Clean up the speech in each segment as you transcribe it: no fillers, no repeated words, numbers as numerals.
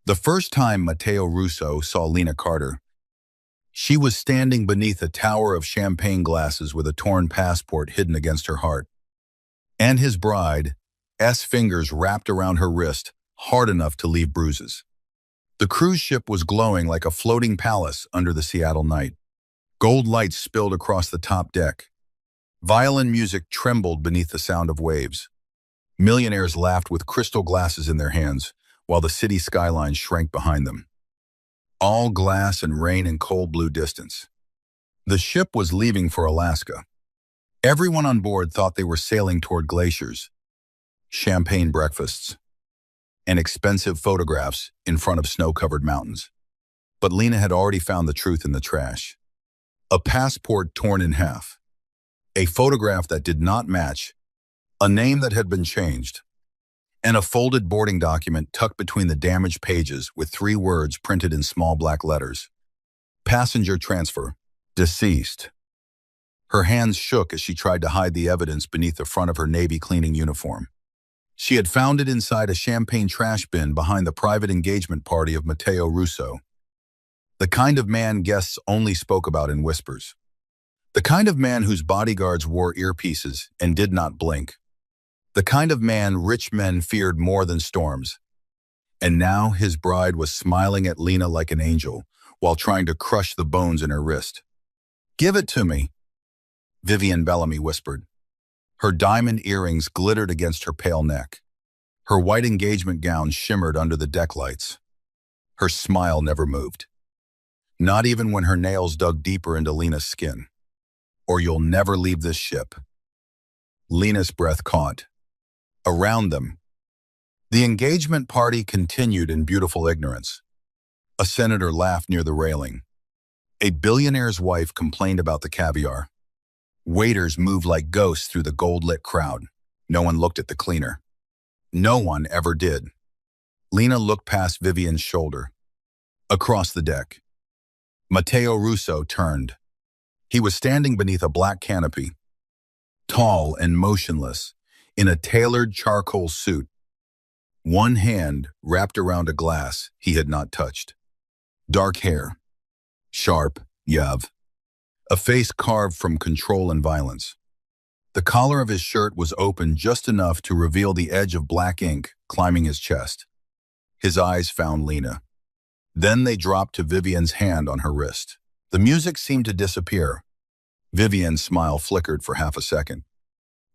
The first time Matteo Russo saw Lena Carter, she was standing beneath a tower of champagne glasses with a torn passport hidden against her heart, and his bride's fingers wrapped around her wrist, hard enough to leave bruises. The cruise ship was glowing like a floating palace under the Seattle night. Gold lights spilled across the top deck. Violin music trembled beneath the sound of waves. Millionaires laughed with crystal glasses in their hands, while the city skyline shrank behind them. All glass and rain and cold blue distance. The ship was leaving for Alaska. Everyone on board thought they were sailing toward glaciers, champagne breakfasts, and expensive photographs in front of snow-covered mountains. But Lena had already found the truth in the trash. A passport torn in half. A photograph that did not match. A name that had been changed. And a folded boarding document tucked between the damaged pages with 3 words printed in small black letters. Passenger transfer. Deceased. Her hands shook as she tried to hide the evidence beneath the front of her Navy cleaning uniform. She had found it inside a champagne trash bin behind the private engagement party of Matteo Russo. The kind of man guests only spoke about in whispers. The kind of man whose bodyguards wore earpieces and did not blink. The kind of man rich men feared more than storms. And now his bride was smiling at Lena like an angel while trying to crush the bones in her wrist. "Give it to me," Vivian Bellamy whispered. Her diamond earrings glittered against her pale neck. Her white engagement gown shimmered under the deck lights. Her smile never moved. Not even when her nails dug deeper into Lena's skin. "Or you'll never leave this ship." Lena's breath caught. Around them, the engagement party continued in beautiful ignorance. A senator laughed near the railing. A billionaire's wife complained about the caviar. Waiters moved like ghosts through the gold-lit crowd. No one looked at the cleaner. No one ever did. Lena looked past Vivian's shoulder. Across the deck. Matteo Russo turned. He was standing beneath a black canopy, tall and motionless, in a tailored charcoal suit. One hand wrapped around a glass he had not touched. Dark hair. Sharp, Yav. A face carved from control and violence. The collar of his shirt was open just enough to reveal the edge of black ink climbing his chest. His eyes found Lena. Then they dropped to Vivian's hand on her wrist. The music seemed to disappear. Vivian's smile flickered for half a second.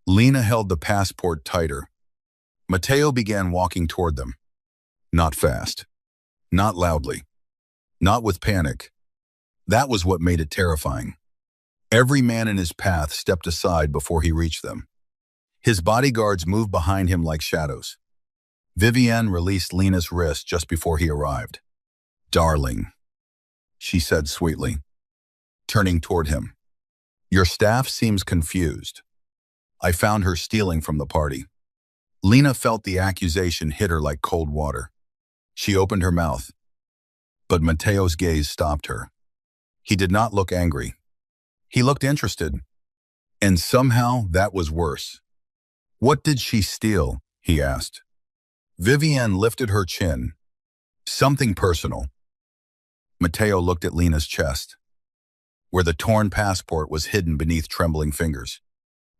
Lena held the passport tighter. Matteo began walking toward them. Not fast. Not loudly. Not with panic. That was what made it terrifying. Every man in his path stepped aside before he reached them. His bodyguards moved behind him like shadows. Vivian released Lena's wrist just before he arrived. "Darling," she said sweetly, turning toward him. "Your staff seems confused. I found her stealing from the party." Lena felt the accusation hit her like cold water. She opened her mouth, but Matteo's gaze stopped her. He did not look angry. He looked interested, and somehow that was worse. "What did she steal?" he asked. Vivian lifted her chin. "Something personal." Matteo looked at Lena's chest, where the torn passport was hidden beneath trembling fingers.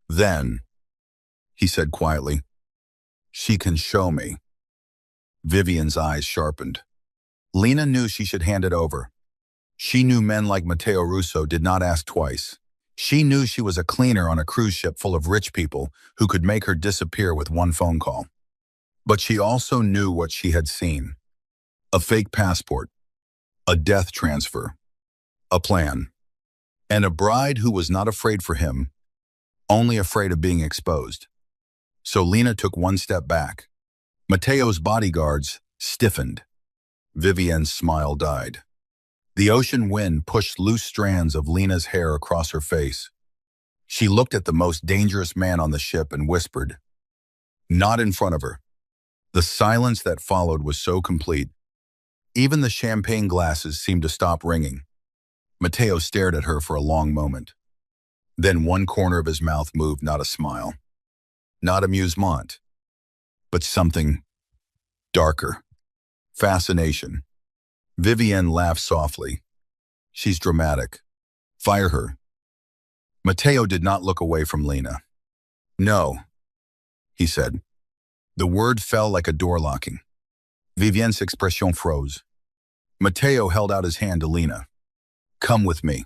"Then," he said quietly, "she can show me." Vivian's eyes sharpened. Lena knew she should hand it over. She knew men like Matteo Russo did not ask twice. She knew she was a cleaner on a cruise ship full of rich people who could make her disappear with one phone call. But she also knew what she had seen. A fake passport. A death transfer. A plan. And a bride who was not afraid for him, only afraid of being exposed. So Lena took one step back. Matteo's bodyguards stiffened. Vivian's smile died. The ocean wind pushed loose strands of Lena's hair across her face. She looked at the most dangerous man on the ship and whispered, "Not in front of her." The silence that followed was so complete. Even the champagne glasses seemed to stop ringing. Matteo stared at her for a long moment. Then one corner of his mouth moved, not a smile, not amusement, but something darker. Fascination. Vivienne laughed softly. She's dramatic. Fire her. Matteo did not look away from Lena. No, he said. The word fell like a door locking. Vivienne's expression froze. Matteo held out his hand to Lena. Come with me.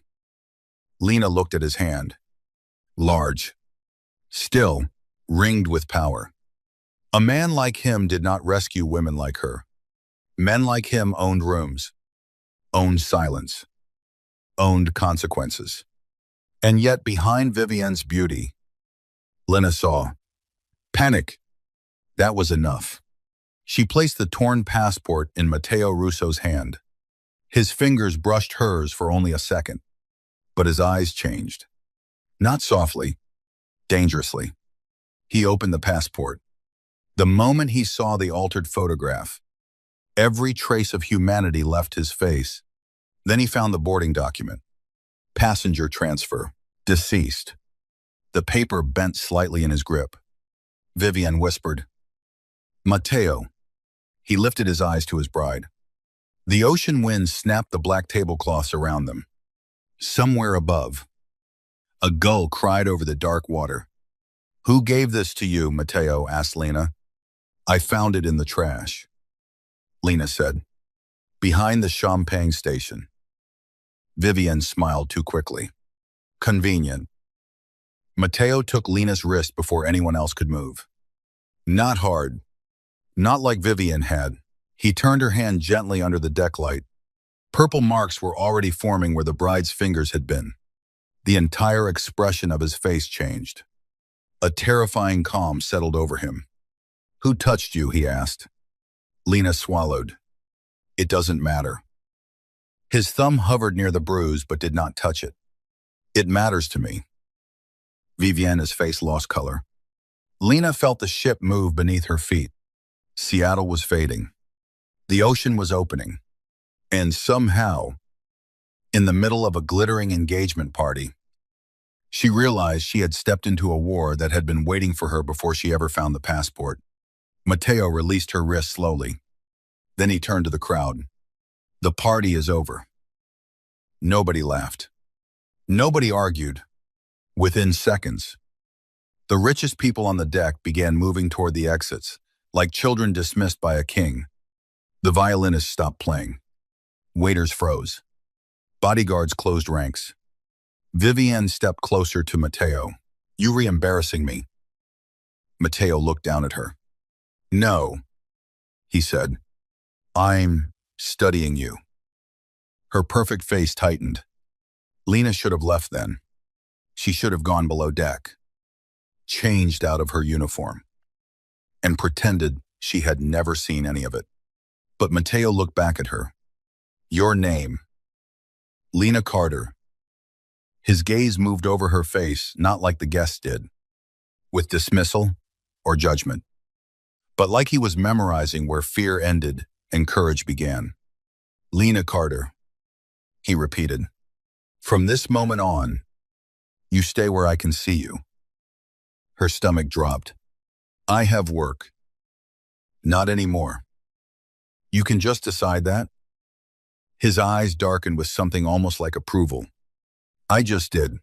Lena looked at his hand. Large. Still, ringed with power. A man like him did not rescue women like her. Men like him owned rooms, owned silence, owned consequences. And yet behind Vivienne's beauty, Lena saw panic. That was enough. She placed the torn passport in Matteo Russo's hand. His fingers brushed hers for only a second, but his eyes changed. Not softly, dangerously. He opened the passport. The moment he saw the altered photograph, every trace of humanity left his face. Then he found the boarding document. Passenger transfer. Deceased. The paper bent slightly in his grip. Vivienne whispered, Matteo. He lifted his eyes to his bride. The ocean wind snapped the black tablecloths around them. Somewhere above, a gull cried over the dark water. Who gave this to you, Matteo? Asked Lena. I found it in the trash, Lena said. Behind the champagne station. Vivienne smiled too quickly. Convenient. Matteo took Lena's wrist before anyone else could move. Not hard. Not like Vivienne had. He turned her hand gently under the deck light. Purple marks were already forming where the bride's fingers had been. The entire expression of his face changed. A terrifying calm settled over him. Who touched you? He asked. Lena swallowed. It doesn't matter. His thumb hovered near the bruise but did not touch it. It matters to me. Vivienne's face lost color. Lena felt the ship move beneath her feet. Seattle was fading. The ocean was opening. And somehow, in the middle of a glittering engagement party, she realized she had stepped into a war that had been waiting for her before she ever found the passport. Matteo released her wrist slowly. Then he turned to the crowd. The party is over. Nobody laughed. Nobody argued. Within seconds, the richest people on the deck began moving toward the exits, like children dismissed by a king. The violinist stopped playing. Waiters froze. Bodyguards closed ranks. Vivienne stepped closer to Matteo. You re-embarrassing me. Matteo looked down at her. No, he said. I'm studying you. Her perfect face tightened. Lena should have left then. She should have gone below deck, changed out of her uniform, and pretended she had never seen any of it. But Matteo looked back at her. Your name. Lena Carter. His gaze moved over her face, not like the guests did, with dismissal or judgment, but like he was memorizing where fear ended and courage began. Lena Carter, he repeated. From this moment on, you stay where I can see you. Her stomach dropped. I have work. Not anymore. You can just decide that? His eyes darkened with something almost like approval. I just did.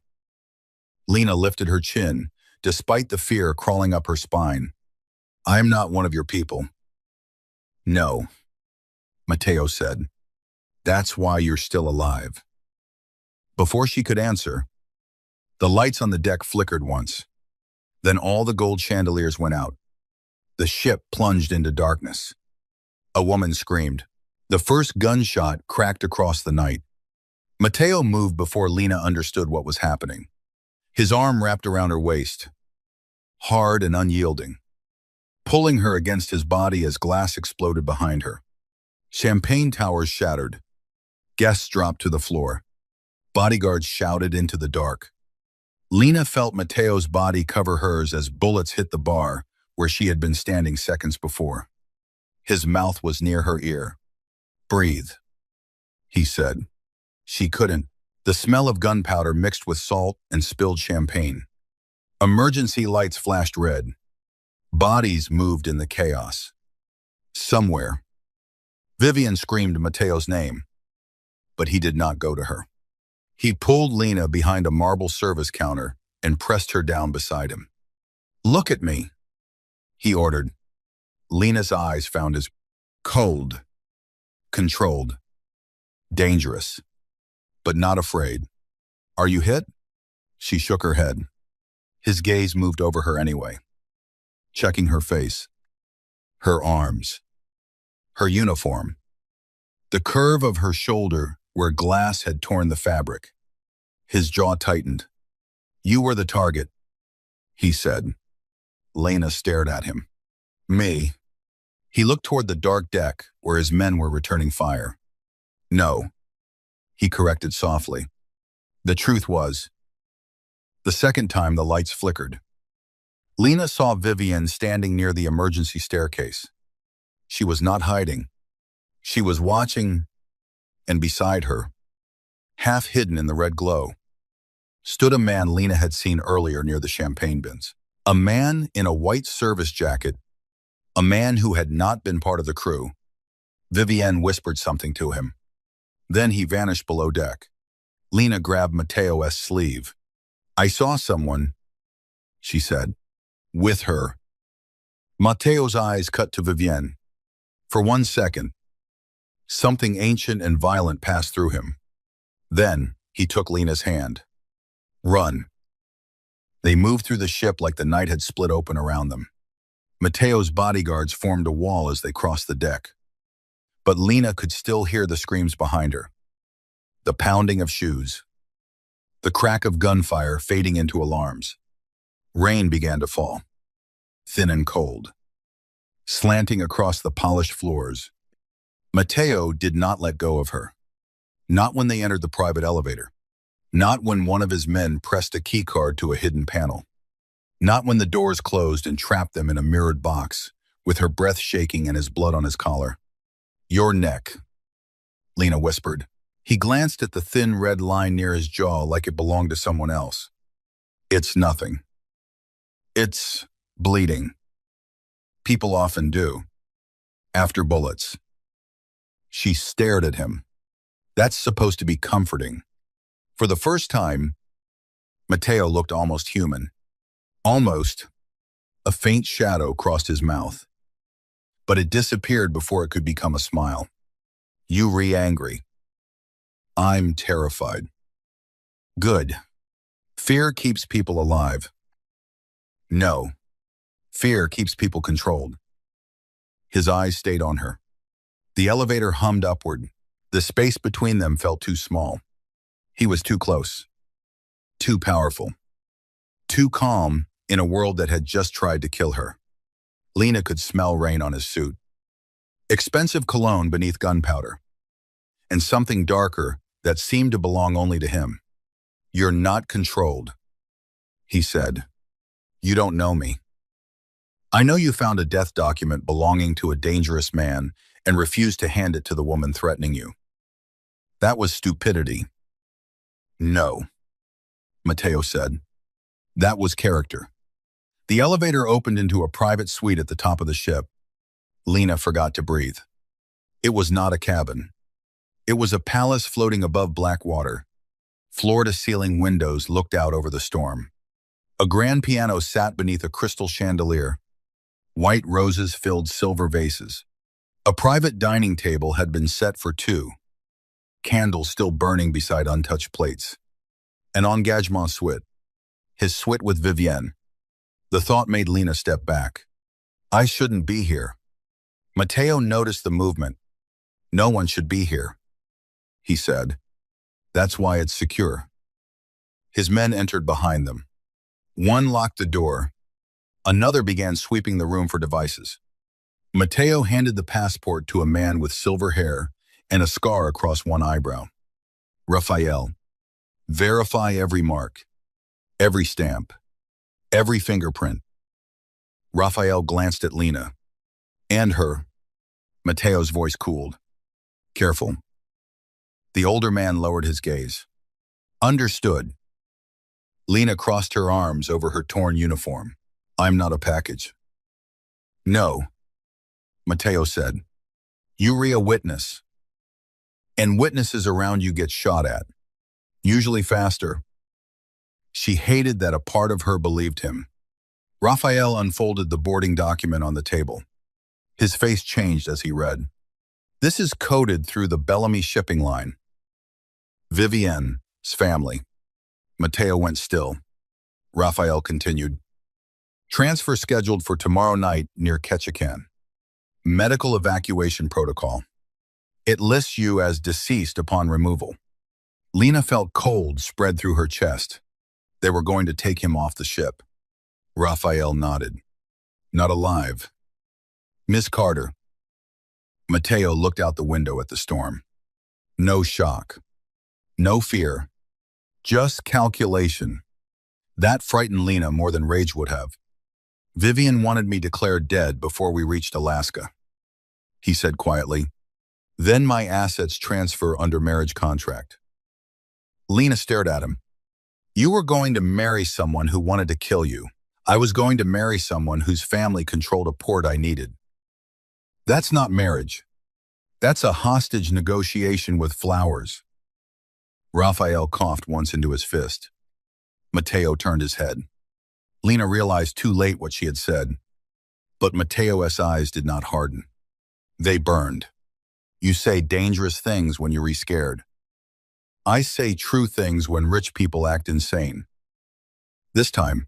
Lena lifted her chin, despite the fear crawling up her spine. I'm not one of your people. No, Matteo said. That's why you're still alive. Before she could answer, the lights on the deck flickered once. Then all the gold chandeliers went out. The ship plunged into darkness. A woman screamed. The first gunshot cracked across the night. Matteo moved before Lena understood what was happening. His arm wrapped around her waist, hard and unyielding, pulling her against his body as glass exploded behind her. Champagne towers shattered. Guests dropped to the floor. Bodyguards shouted into the dark. Lena felt Matteo's body cover hers as bullets hit the bar where she had been standing seconds before. His mouth was near her ear. Breathe, he said. She couldn't. The smell of gunpowder mixed with salt and spilled champagne. Emergency lights flashed red. Bodies moved in the chaos. Somewhere, Vivian screamed Mateo's name, but he did not go to her. He pulled Lena behind a marble service counter and pressed her down beside him. "Look at me," he ordered. Lena's eyes found his cold, controlled, dangerous, but not afraid. "Are you hit?" She shook her head. His gaze moved over her anyway, checking her face, her arms, her uniform, the curve of her shoulder where glass had torn the fabric. His jaw tightened. "You were the target," he said. Lena stared at him. "Me?" He looked toward the dark deck where his men were returning fire. "No," he corrected softly. The truth was, the second time the lights flickered. Lena saw Vivian standing near the emergency staircase. She was not hiding. She was watching, and beside her, half hidden in the red glow, stood a man Lena had seen earlier near the champagne bins. A man in a white service jacket, a man who had not been part of the crew. Vivian whispered something to him. Then he vanished below deck. Lena grabbed Mateo's sleeve. "I saw someone," she said. "With her." Mateo's eyes cut to Vivian. For 1 second, something ancient and violent passed through him. Then he took Lena's hand. "Run." They moved through the ship like the night had split open around them. Mateo's bodyguards formed a wall as they crossed the deck. But Lena could still hear the screams behind her. The pounding of shoes. The crack of gunfire fading into alarms. Rain began to fall, thin and cold, slanting across the polished floors. Mateo did not let go of her. Not when they entered the private elevator. Not when one of his men pressed a keycard to a hidden panel. Not when the doors closed and trapped them in a mirrored box, with her breath shaking and his blood on his collar. "Your neck," Lena whispered. He glanced at the thin red line near his jaw like it belonged to someone else. "It's nothing. It's bleeding. People often do. After bullets." She stared at him. That's supposed to be comforting. For the first time, Mateo looked almost human. Almost. A faint shadow crossed his mouth. But it disappeared before it could become a smile. "You re-angry." "I'm terrified." "Good. Fear keeps people alive." "No. Fear keeps people controlled." His eyes stayed on her. The elevator hummed upward. The space between them felt too small. He was too close. Too powerful. Too calm in a world that had just tried to kill her. Lena could smell rain on his suit. Expensive cologne beneath gunpowder. And something darker that seemed to belong only to him. "You're not controlled," he said. "You don't know me. I know you found a death document belonging to a dangerous man and refused to hand it to the woman threatening you. That was stupidity." "No," Mateo said. "That was character." The elevator opened into a private suite at the top of the ship. Lena forgot to breathe. It was not a cabin. It was a palace floating above black water. Floor-to-ceiling windows looked out over the storm. A grand piano sat beneath a crystal chandelier. White roses filled silver vases. A private dining table had been set for two, candles still burning beside untouched plates. An engagement suite. His suite with Vivienne. The thought made Lena step back. "I shouldn't be here." Mateo noticed the movement. "No one should be here," he said. "That's why it's secure." His men entered behind them. One locked the door. Another began sweeping the room for devices. Mateo handed the passport to a man with silver hair and a scar across one eyebrow. "Raphael, verify every mark, every stamp, every fingerprint." Raphael glanced at Lena. "And her." Mateo's voice cooled. "Careful." The older man lowered his gaze. "Understood." Lena crossed her arms over her torn uniform. "I'm not a package." "No," Mateo said. You re a witness, and witnesses around you get shot at, usually faster. She hated that a part of her believed him. Raphael unfolded the boarding document on the table. His face changed as he read. This is coded through the Bellamy shipping line. Vivienne's family. Mateo went still. Raphael continued. Transfer scheduled for tomorrow night near Ketchikan. Medical evacuation protocol. It lists you as deceased upon removal. Lena felt cold spread through her chest. They were going to take him off the ship. Raphael nodded. Not alive. Miss Carter. Mateo looked out the window at the storm. No shock. No fear. Just calculation. That frightened Lena more than rage would have. Vivian wanted me declared dead before we reached Alaska, he said quietly. Then my assets transfer under marriage contract. Lena stared at him. You were going to marry someone who wanted to kill you. I was going to marry someone whose family controlled a port I needed. That's not marriage. That's a hostage negotiation with flowers. Raphael coughed once into his fist. Mateo turned his head. Lena realized too late what she had said, but Mateo's eyes did not harden. They burned. You say dangerous things when you're scared. I say true things when rich people act insane. This time,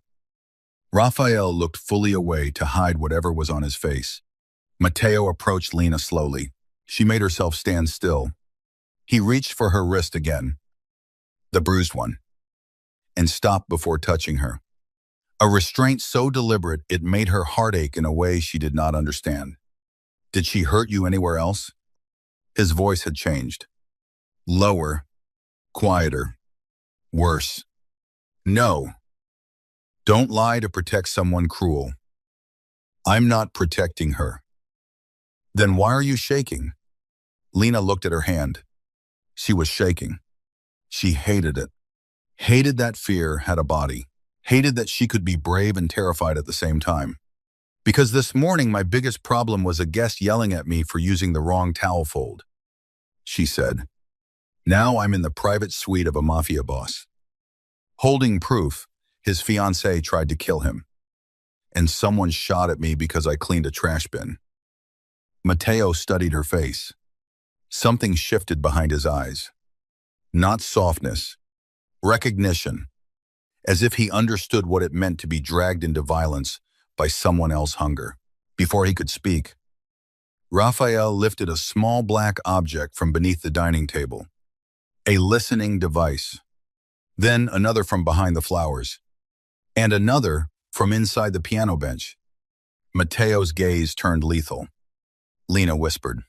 Raphael looked fully away to hide whatever was on his face. Mateo approached Lena slowly. She made herself stand still. He reached for her wrist again, the bruised one, and stopped before touching her. A restraint so deliberate it made her heart ache in a way she did not understand. Did she hurt you anywhere else? His voice had changed. Lower, quieter, worse. No. Don't lie to protect someone cruel. I'm not protecting her. Then why are you shaking? Lena looked at her hand. She was shaking. She hated it. Hated that fear had a body. Hated that she could be brave and terrified at the same time. Because this morning my biggest problem was a guest yelling at me for using the wrong towel fold. She said. Now I'm in the private suite of a mafia boss. Holding proof, his fiancée tried to kill him. And someone shot at me because I cleaned a trash bin. Mateo studied her face. Something shifted behind his eyes. Not softness. Recognition. As if he understood what it meant to be dragged into violence by someone else's hunger. Before he could speak, Raphael lifted a small black object from beneath the dining table. A listening device. Then another from behind the flowers. And another from inside the piano bench. Mateo's gaze turned lethal. Lena whispered.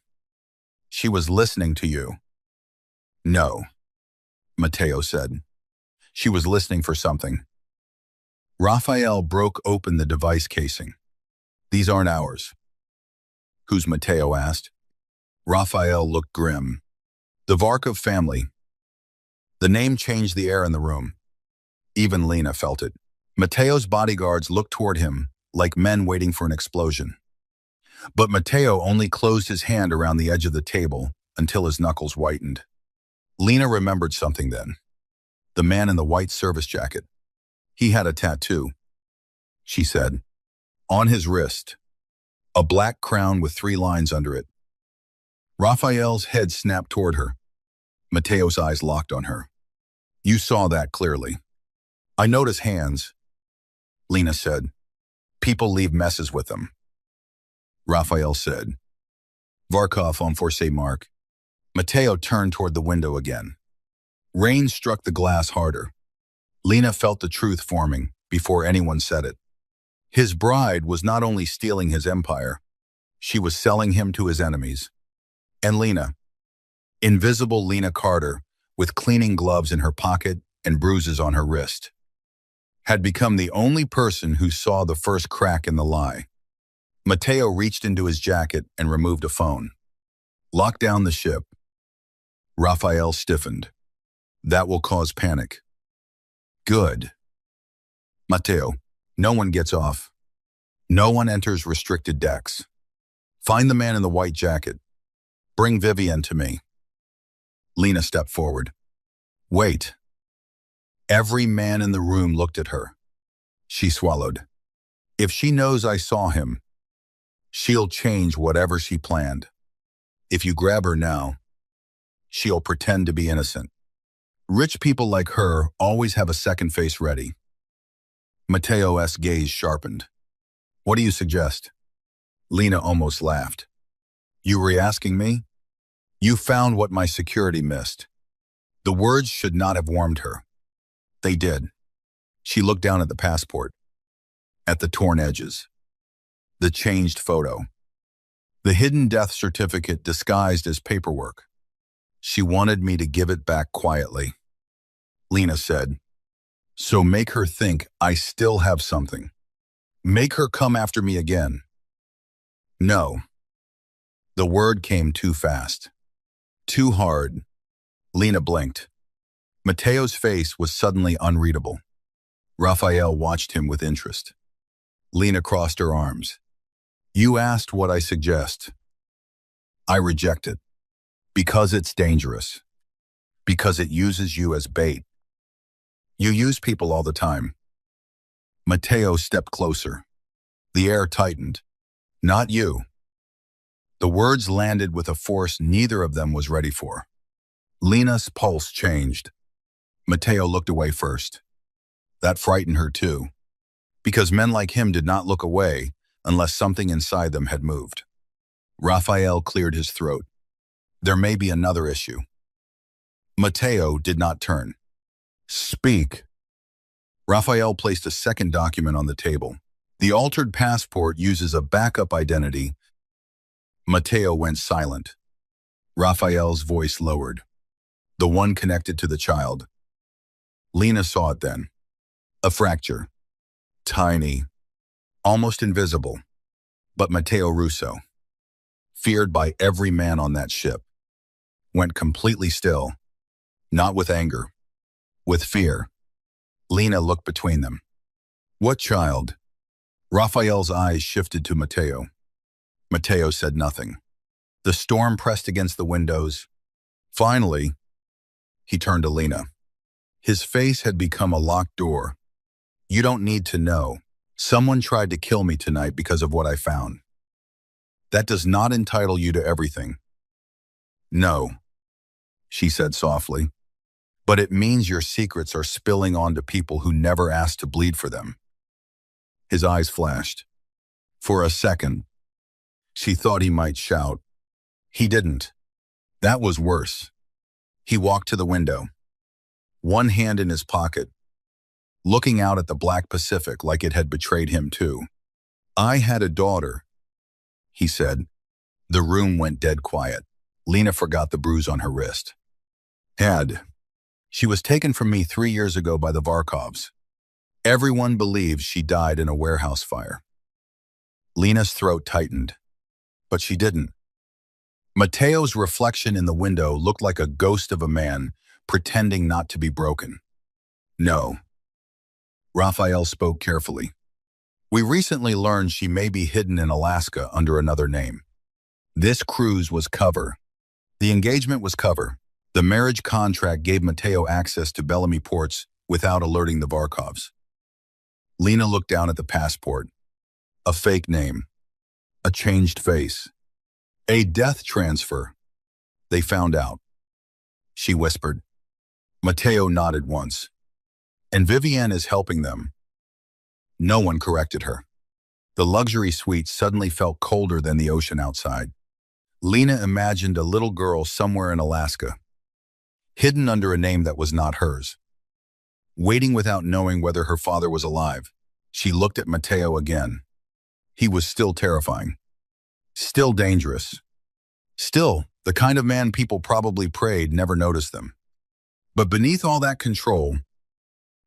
She was listening to you. No, Mateo said. She was listening for something. Raphael broke open the device casing. These aren't ours. Who's Mateo asked. Raphael looked grim. The Varkov family. The name changed the air in the room. Even Lena felt it. Mateo's bodyguards looked toward him like men waiting for an explosion. But Mateo only closed his hand around the edge of the table until his knuckles whitened. Lena remembered something then. The man in the white service jacket. He had a tattoo, she said. On his wrist. A black crown with 3 lines under it. Raphael's head snapped toward her. Mateo's eyes locked on her. You saw that clearly. I notice hands, Lena said. People leave messes with them. Raphael said. Varkov on force mark. Mateo turned toward the window again. Rain struck the glass harder. Lena felt the truth forming before anyone said it. His bride was not only stealing his empire, she was selling him to his enemies. And Lena, invisible Lena Carter, with cleaning gloves in her pocket and bruises on her wrist, had become the only person who saw the first crack in the lie. Mateo reached into his jacket and removed a phone. Lock down the ship. Raphael stiffened. That will cause panic. Good. Mateo, no one gets off. No one enters restricted decks. Find the man in the white jacket. Bring Vivian to me. Lena stepped forward. Wait. Every man in the room looked at her. She swallowed. If she knows I saw him, she'll change whatever she planned. If you grab her now, she'll pretend to be innocent. Rich people like her always have a second face ready. Mateo's gaze sharpened. What do you suggest? Lena almost laughed. You were asking me? You found what my security missed. The words should not have warmed her. They did. She looked down at the passport, at the torn edges, the changed photo, the hidden death certificate disguised as paperwork. She wanted me to give it back quietly. Lena said, so make her think I still have something. Make her come after me again. No. The word came too fast. Too hard. Lena blinked. Mateo's face was suddenly unreadable. Raphael watched him with interest. Lena crossed her arms. You asked what I suggest. I reject it. Because it's dangerous. Because it uses you as bait. You use people all the time. Mateo stepped closer. The air tightened. Not you. The words landed with a force neither of them was ready for. Lena's pulse changed. Mateo looked away first. That frightened her too, because men like him did not look away unless something inside them had moved. Raphael cleared his throat. There may be another issue. Mateo did not turn. Speak. Raphael placed a second document on the table. The altered passport uses a backup identity. Mateo went silent. Raphael's voice lowered. The one connected to the child. Lena saw it then. A fracture. Tiny. Almost invisible. But Mateo Russo, feared by every man on that ship, went completely still. Not with anger. With fear. Lena looked between them. What child? Raphael's eyes shifted to Mateo. Mateo said nothing. The storm pressed against the windows. Finally, he turned to Lena. His face had become a locked door. You don't need to know. Someone tried to kill me tonight because of what I found. That does not entitle you to everything. No, she said softly. But it means your secrets are spilling onto people who never asked to bleed for them. His eyes flashed. For a second, she thought he might shout. He didn't. That was worse. He walked to the window, one hand in his pocket, looking out at the black Pacific like it had betrayed him too. I had a daughter, he said. The room went dead quiet. Lena forgot the bruise on her wrist. She was taken from me 3 years ago by the Varkovs. Everyone believes she died in a warehouse fire. Lena's throat tightened, but she didn't. Mateo's reflection in the window looked like a ghost of a man pretending not to be broken. No. Raphael spoke carefully. We recently learned she may be hidden in Alaska under another name. This cruise was cover. The engagement was cover. The marriage contract gave Mateo access to Bellamy ports without alerting the Varkovs. Lena looked down at the passport. A fake name. A changed face. A death transfer. They found out. She whispered. Mateo nodded once. And Vivian is helping them. No one corrected her. The luxury suite suddenly felt colder than the ocean outside. Lena imagined a little girl somewhere in Alaska, hidden under a name that was not hers, waiting without knowing whether her father was alive. She looked at Mateo again. He was still terrifying, still dangerous, still the kind of man people probably prayed never noticed them. But beneath all that control,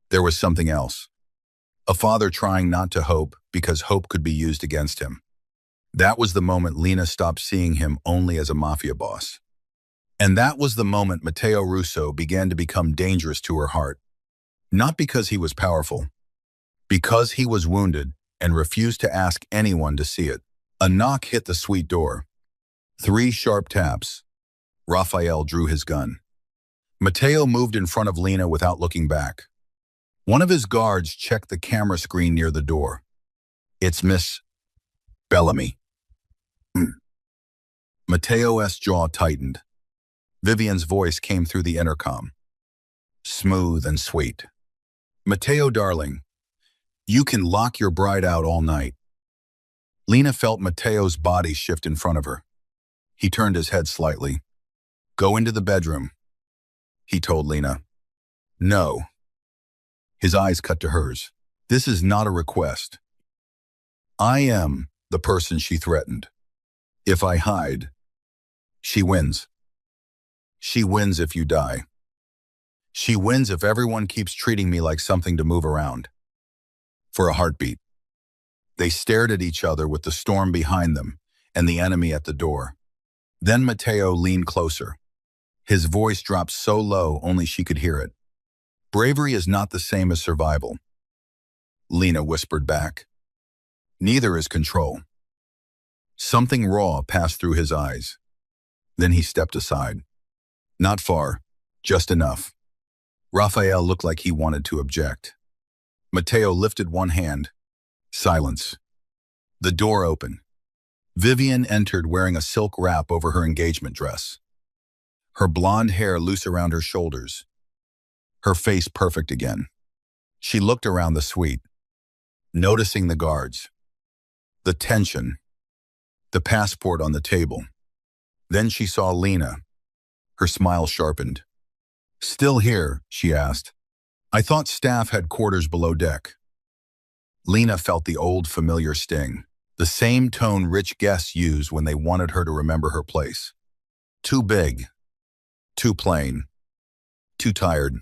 there was something else. A father trying not to hope because hope could be used against him. That was the moment Lena stopped seeing him only as a mafia boss. And that was the moment Mateo Russo began to become dangerous to her heart. Not because he was powerful, because he was wounded and refused to ask anyone to see it. A knock hit the suite door. 3 sharp taps. Raphael drew his gun. Mateo moved in front of Lena without looking back. One of his guards checked the camera screen near the door. "It's Miss Bellamy." Mateo's jaw tightened. Vivian's voice came through the intercom. Smooth and sweet. "Mateo, darling, you can lock your bride out all night." Lena felt Mateo's body shift in front of her. He turned his head slightly. "Go into the bedroom," he told Lena. "No." His eyes cut to hers. "This is not a request. I am the person she threatened. If I hide, she wins. She wins if you die. She wins if everyone keeps treating me like something to move around." For a heartbeat. They stared at each other with the storm behind them and the enemy at the door. Then Mateo leaned closer. His voice dropped so low only she could hear it. "Bravery is not the same as survival." Lena whispered back. "Neither is control." Something raw passed through his eyes. Then he stepped aside. Not far, just enough. Raphael looked like he wanted to object. Mateo lifted one hand. Silence. The door opened. Vivian entered wearing a silk wrap over her engagement dress. Her blonde hair loose around her shoulders. Her face perfect again. She looked around the suite, noticing the guards, the tension, the passport on the table. Then she saw Lena. Her smile sharpened. "Still here?" she asked. "I thought staff had quarters below deck." Lena felt the old familiar sting, the same tone rich guests use when they wanted her to remember her place. Too big, too plain, too tired,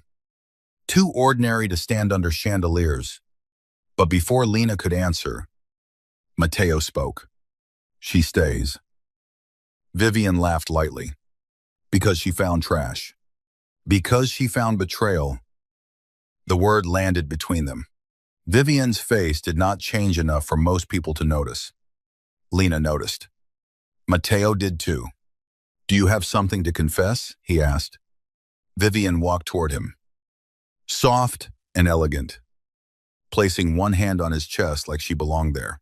too ordinary to stand under chandeliers. But before Lena could answer, Mateo spoke. "She stays." Vivian laughed lightly. Because she found trash. Because she found betrayal. The word landed between them. Vivian's face did not change enough for most people to notice. Lena noticed. Mateo did too. "Do you have something to confess?" he asked. Vivian walked toward him. Soft and elegant, placing one hand on his chest like she belonged there.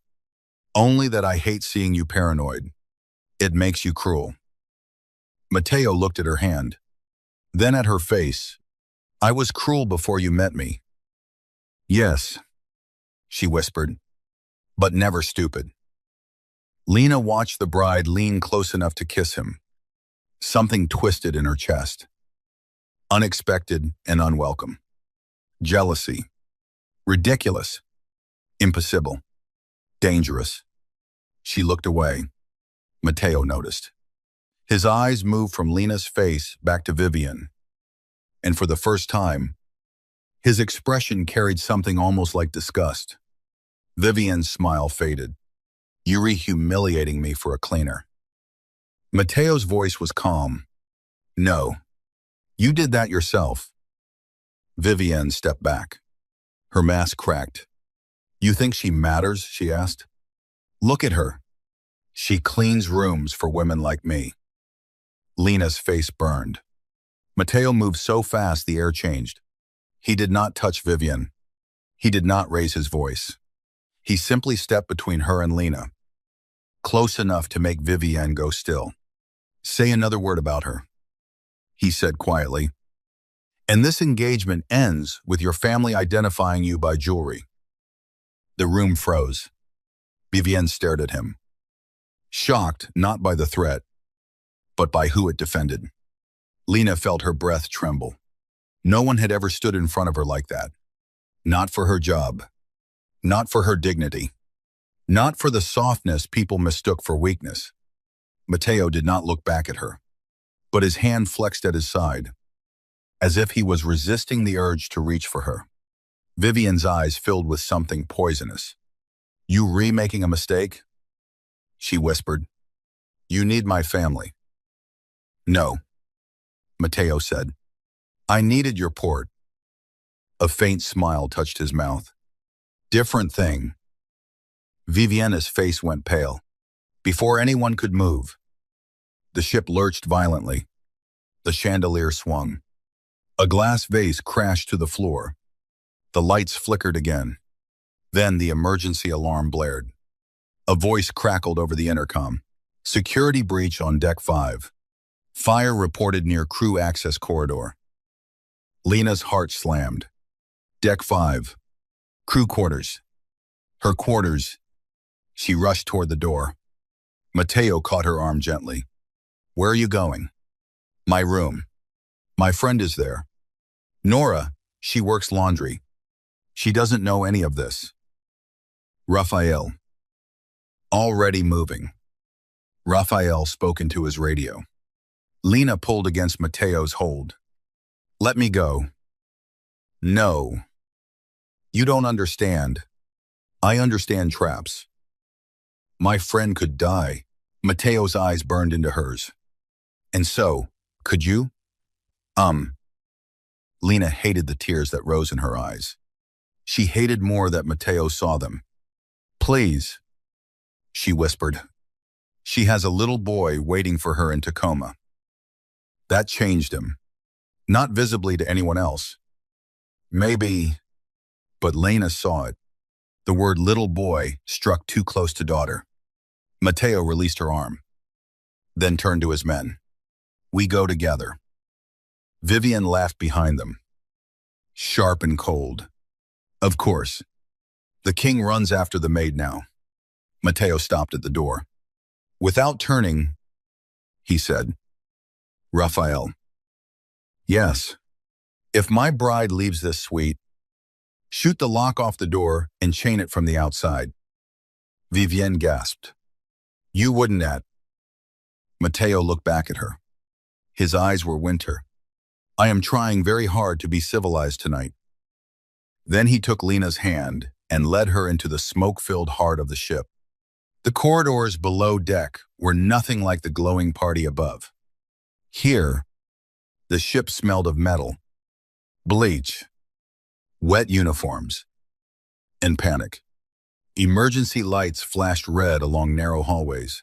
"Only that I hate seeing you paranoid. It makes you cruel." Mateo looked at her hand, then at her face. "I was cruel before you met me." "Yes," she whispered, "but never stupid." Lena watched the bride lean close enough to kiss him. Something twisted in her chest. Unexpected and unwelcome. Jealousy. Ridiculous. Impossible. Dangerous. She looked away. Mateo noticed. His eyes moved from Lena's face back to Vivian. And for the first time, his expression carried something almost like disgust. Vivian's smile faded. "You re-humiliating me for a cleaner." Mateo's voice was calm. "No, you did that yourself." Vivian stepped back. Her mask cracked. "You think she matters?" she asked. "Look at her. She cleans rooms for women like me." Lena's face burned. Mateo moved so fast the air changed. He did not touch Vivian. He did not raise his voice. He simply stepped between her and Lena, close enough to make Vivian go still. "Say another word about her," he said quietly. "And this engagement ends with your family identifying you by jewelry." The room froze. Vivian stared at him, shocked not by the threat, but by who it defended. Lena felt her breath tremble. No one had ever stood in front of her like that. Not for her job. Not for her dignity. Not for the softness people mistook for weakness. Mateo did not look back at her, but his hand flexed at his side, as if he was resisting the urge to reach for her. Vivian's eyes filled with something poisonous. "You remaking a mistake?" she whispered. "You need my family." "No," Mateo said. "I needed your port." A faint smile touched his mouth. "Different thing." Viviana's face went pale. Before anyone could move, The ship lurched violently. The chandelier swung. A glass vase crashed to the floor. The lights flickered again. Then the emergency alarm blared. A voice crackled over the intercom. Security breach on Deck 5. Fire reported near crew access corridor. Lena's heart slammed. Deck 5. Crew quarters. Her quarters. She rushed toward the door. Mateo caught her arm gently. Where are you going? My room. My friend is there. Nora, she works laundry. She doesn't know any of this. Raphael. Already moving. Raphael spoke into his radio. Lena pulled against Mateo's hold. Let me go. No. You don't understand. I understand traps. My friend could die. Mateo's eyes burned into hers. And so, could you? Lena hated the tears that rose in her eyes. She hated more that Mateo saw them. Please, she whispered. She has a little boy waiting for her in Tacoma. That changed him. Not visibly to anyone else. Maybe, but Lena saw it. The word little boy struck too close to daughter. Mateo released her arm, then turned to his men. We go together. Vivian laughed behind them. Sharp and cold. Of course. The king runs after the maid now. Mateo stopped at the door. Without turning, he said, Raphael. Yes. If my bride leaves this suite, shoot the lock off the door and chain it from the outside. Vivienne gasped. You wouldn't at. Mateo looked back at her. His eyes were winter. I am trying very hard to be civilized tonight. Then he took Lena's hand and led her into the smoke-filled heart of the ship. The corridors below deck were nothing like the glowing party above. Here, the ship smelled of metal, bleach, wet uniforms, and panic. Emergency lights flashed red along narrow hallways.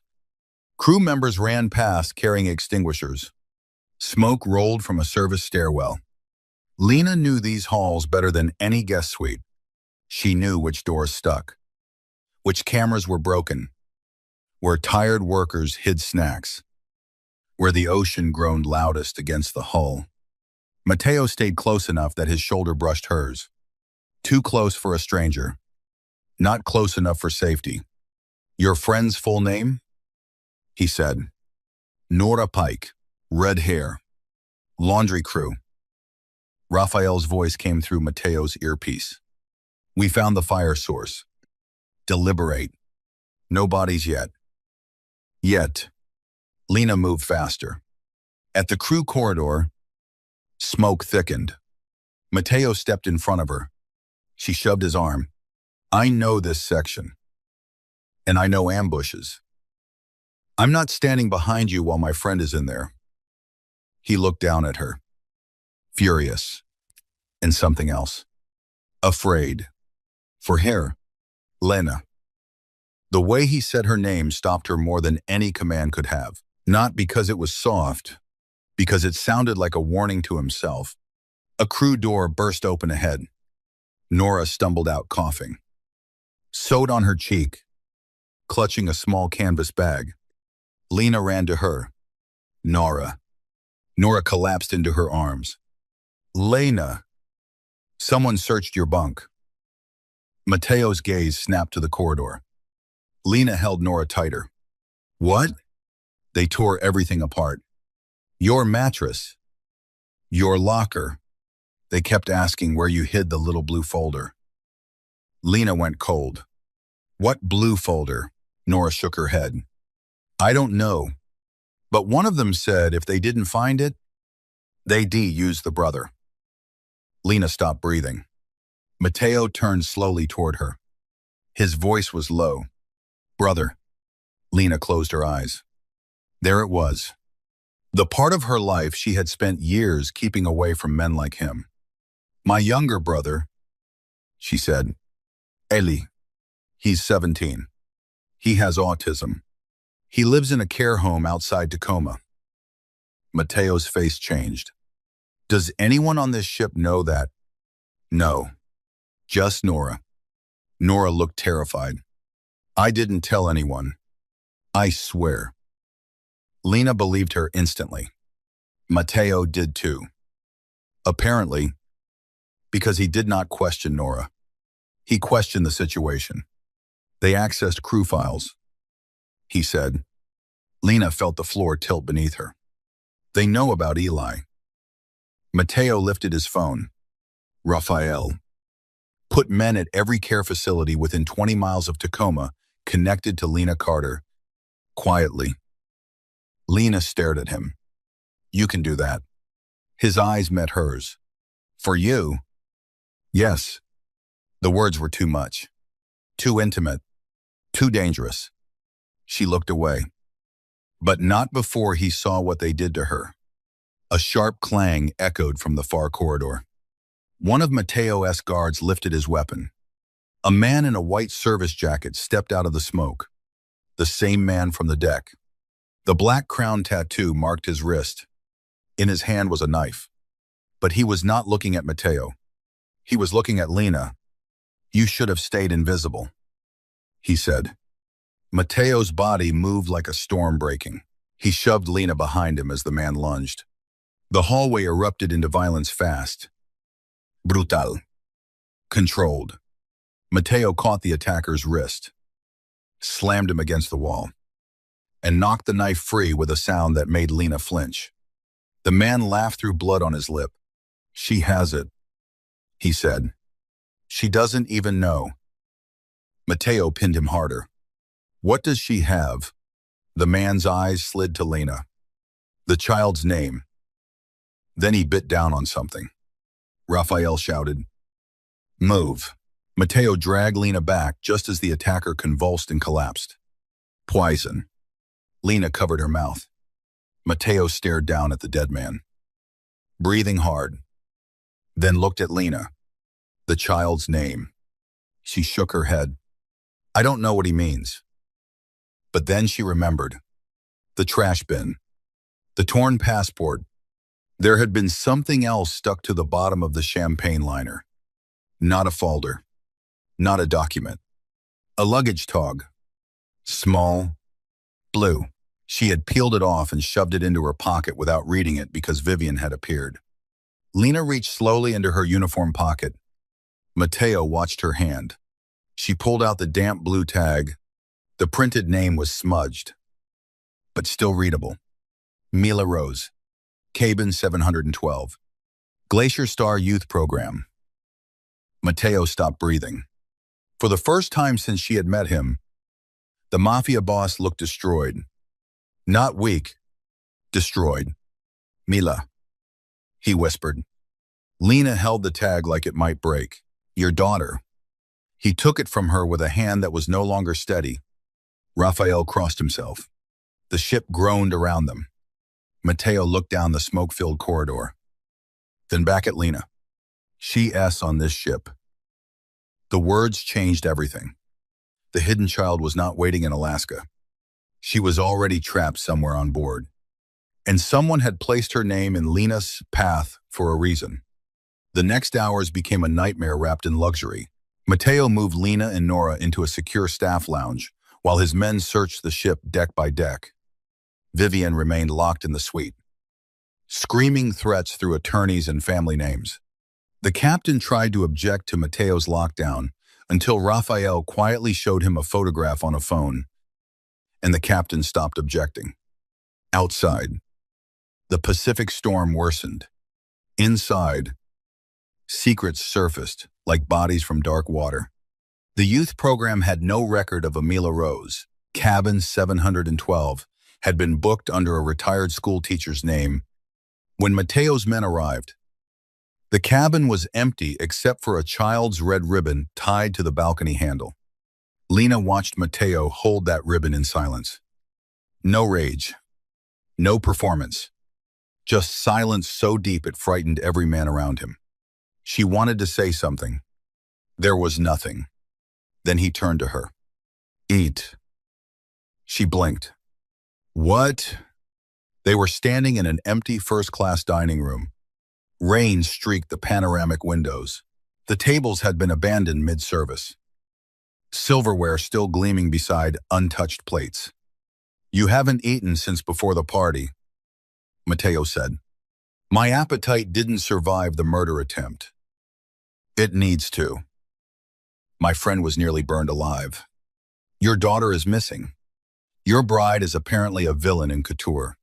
Crew members ran past carrying extinguishers. Smoke rolled from a service stairwell. Lena knew these halls better than any guest suite. She knew which doors stuck, which cameras were broken, where tired workers hid snacks, where the ocean groaned loudest against the hull. Mateo stayed close enough that his shoulder brushed hers. Too close for a stranger. Not close enough for safety. Your friend's full name? He said. Nora Pike, red hair, laundry crew. Raphael's voice came through Mateo's earpiece. We found the fire source. Deliberate. No bodies yet. Yet. Lena moved faster. At the crew corridor, smoke thickened. Mateo stepped in front of her. She shoved his arm. I know this section. And I know ambushes. I'm not standing behind you while my friend is in there. He looked down at her. Furious. And something else. Afraid. For her. Lena. The way he said her name stopped her more than any command could have. Not because it was soft, because it sounded like a warning to himself. A crew door burst open ahead. Nora stumbled out coughing. Sewed on her cheek, clutching a small canvas bag. Lena ran to her. Nora. Nora collapsed into her arms. Lena. Someone searched your bunk. Mateo's gaze snapped to the corridor. Lena held Nora tighter. What? They tore everything apart. Your mattress. Your locker. They kept asking where you hid the little blue folder. Lena went cold. What blue folder? Nora shook her head. I don't know. But one of them said if they didn't find it, they'd use the brother. Lena stopped breathing. Mateo turned slowly toward her. His voice was low. Brother. Lena closed her eyes. There it was. The part of her life she had spent years keeping away from men like him. My younger brother, she said. Eli. He's 17. He has autism. He lives in a care home outside Tacoma. Mateo's face changed. Does anyone on this ship know that? No. Just Nora. Nora looked terrified. I didn't tell anyone. I swear. Lena believed her instantly. Mateo did too. Apparently, because he did not question Nora. He questioned the situation. They accessed crew files, he said. Lena felt the floor tilt beneath her. They know about Eli. Mateo lifted his phone. Raphael. Put men at every care facility within 20 miles of Tacoma connected to Lena Carter. Quietly. Lena stared at him. You can do that. His eyes met hers. For you? Yes. The words were too much. Too intimate. Too dangerous. She looked away. But not before he saw what they did to her. A sharp clang echoed from the far corridor. One of Mateo's guards lifted his weapon. A man in a white service jacket stepped out of the smoke. The same man from the deck. The black crown tattoo marked his wrist. In his hand was a knife. But he was not looking at Mateo. He was looking at Lena. You should have stayed invisible, he said. Mateo's body moved like a storm breaking. He shoved Lena behind him as the man lunged. The hallway erupted into violence fast. Brutal. Controlled. Mateo caught the attacker's wrist, slammed him against the wall, and knocked the knife free with a sound that made Lena flinch. The man laughed through blood on his lip. She has it, he said. She doesn't even know. Mateo pinned him harder. What does she have? The man's eyes slid to Lena. The child's name. Then he bit down on something. Raphael shouted, Move. Mateo dragged Lena back just as the attacker convulsed and collapsed. Poison. Lena covered her mouth. Mateo stared down at the dead man, breathing hard, then looked at Lena. The child's name. She shook her head. I don't know what he means. But then she remembered. The trash bin. The torn passport. There had been something else stuck to the bottom of the champagne liner. Not a folder. Not a document. A luggage tog. Small. Blue. She had peeled it off and shoved it into her pocket without reading it because Vivian had appeared. Lena reached slowly into her uniform pocket. Mateo watched her hand. She pulled out the damp blue tag. The printed name was smudged, but still readable. Mila Rose. Cabin 712. Glacier Star Youth Program. Mateo stopped breathing. For the first time since she had met him, the Mafia boss looked destroyed. Not weak. Destroyed. Mila, he whispered. Lena held the tag like it might break. Your daughter. He took it from her with a hand that was no longer steady. Raphael crossed himself. The ship groaned around them. Mateo looked down the smoke-filled corridor. Then back at Lena. She on this ship. The words changed everything. The hidden child was not waiting in Alaska. She was already trapped somewhere on board. And someone had placed her name in Lena's path for a reason. The next hours became a nightmare wrapped in luxury. Mateo moved Lena and Nora into a secure staff lounge, while his men searched the ship deck by deck. Vivian remained locked in the suite, screaming threats through attorneys and family names. The captain tried to object to Mateo's lockdown until Raphael quietly showed him a photograph on a phone, and the captain stopped objecting. Outside, the Pacific storm worsened. Inside, secrets surfaced like bodies from dark water. The youth program had no record of Mila Rose. Cabin 712 had been booked under a retired school teacher's name. When Mateo's men arrived, the cabin was empty except for a child's red ribbon tied to the balcony handle. Lena watched Mateo hold that ribbon in silence. No rage, no performance, just silence so deep it frightened every man around him. She wanted to say something. There was nothing. Then he turned to her. Eat. She blinked. What? They were standing in an empty first-class dining room. Rain streaked the panoramic windows. The tables had been abandoned mid-service, silverware still gleaming beside untouched plates. "You haven't eaten since before the party," Matteo said. "My appetite didn't survive the murder attempt. It needs to. My friend was nearly burned alive. Your daughter is missing. Your bride is apparently a villain in couture.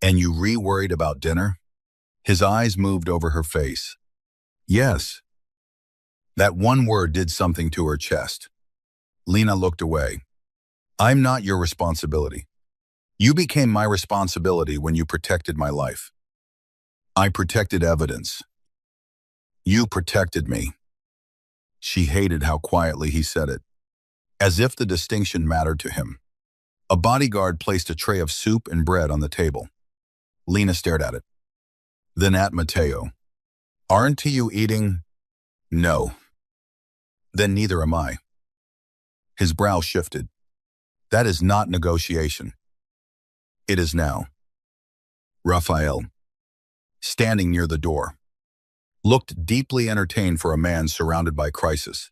And you re-worried about dinner?" His eyes moved over her face. Yes. That one word did something to her chest. Lena looked away. "I'm not your responsibility. You became my responsibility when you protected my life. I protected evidence. You protected me." She hated how quietly he said it, as if the distinction mattered to him. A bodyguard placed a tray of soup and bread on the table. Lena stared at it. Then at Matteo. "Aren't you eating?" "No." "Then neither am I." His brow shifted. "That is not negotiation." "It is now." Raphael, standing near the door, looked deeply entertained for a man surrounded by crisis.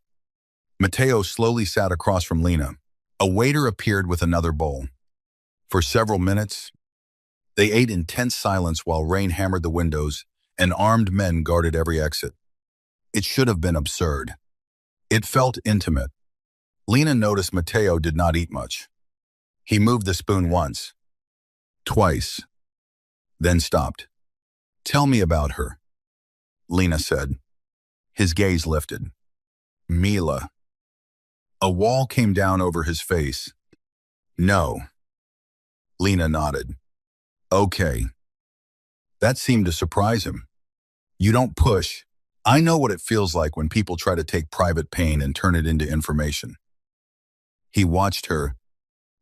Matteo slowly sat across from Lena. A waiter appeared with another bowl. For several minutes, they ate in tense silence while rain hammered the windows and armed men guarded every exit. It should have been absurd. It felt intimate. Lena noticed Matteo did not eat much. He moved the spoon once, twice, then stopped. "Tell me about her," Lena said. His gaze lifted. "Mila." A wall came down over his face. "No." Lena nodded. "Okay." That seemed to surprise him. "You don't push. I know what it feels like when people try to take private pain and turn it into information." He watched her.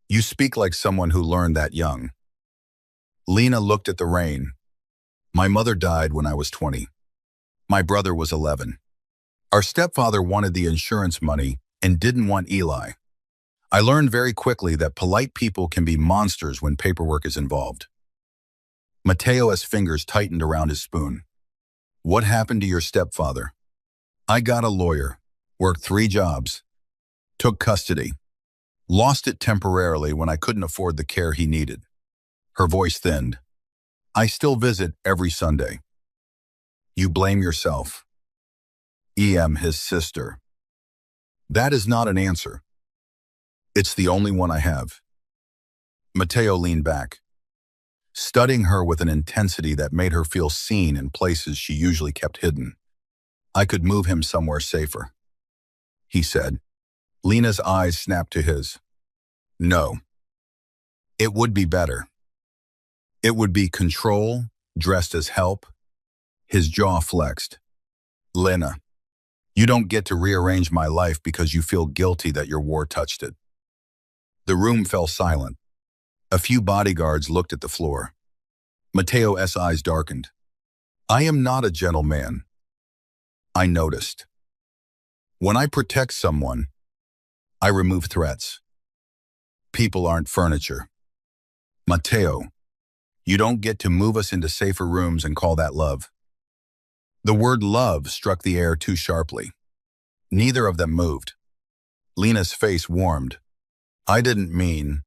"You speak like someone who learned that young." Lena looked at the rain. "My mother died when I was 20. My brother was 11. Our stepfather wanted the insurance money and didn't want Eli. I learned very quickly that polite people can be monsters when paperwork is involved." Matteo's fingers tightened around his spoon. "What happened to your stepfather?" "I got a lawyer, worked 3 jobs, took custody, lost it temporarily when I couldn't afford the care he needed." Her voice thinned. "I still visit every Sunday." "You blame yourself." His sister." "That is not an answer. It's the only one I have." Matteo leaned back, studying her with an intensity that made her feel seen in places she usually kept hidden. "I could move him somewhere safer," he said. Lena's eyes snapped to his. "No. It would be better. It would be control, dressed as help." His jaw flexed. "Lena, you don't get to rearrange my life because you feel guilty that your war touched it." The room fell silent. A few bodyguards looked at the floor. Matteo's eyes darkened. "I am not a gentleman." I noticed. "When I protect someone, I remove threats. People aren't furniture." "Matteo, you don't get to move us into safer rooms and call that love." The word love struck the air too sharply. Neither of them moved. Lena's face warmed. "I didn't mean.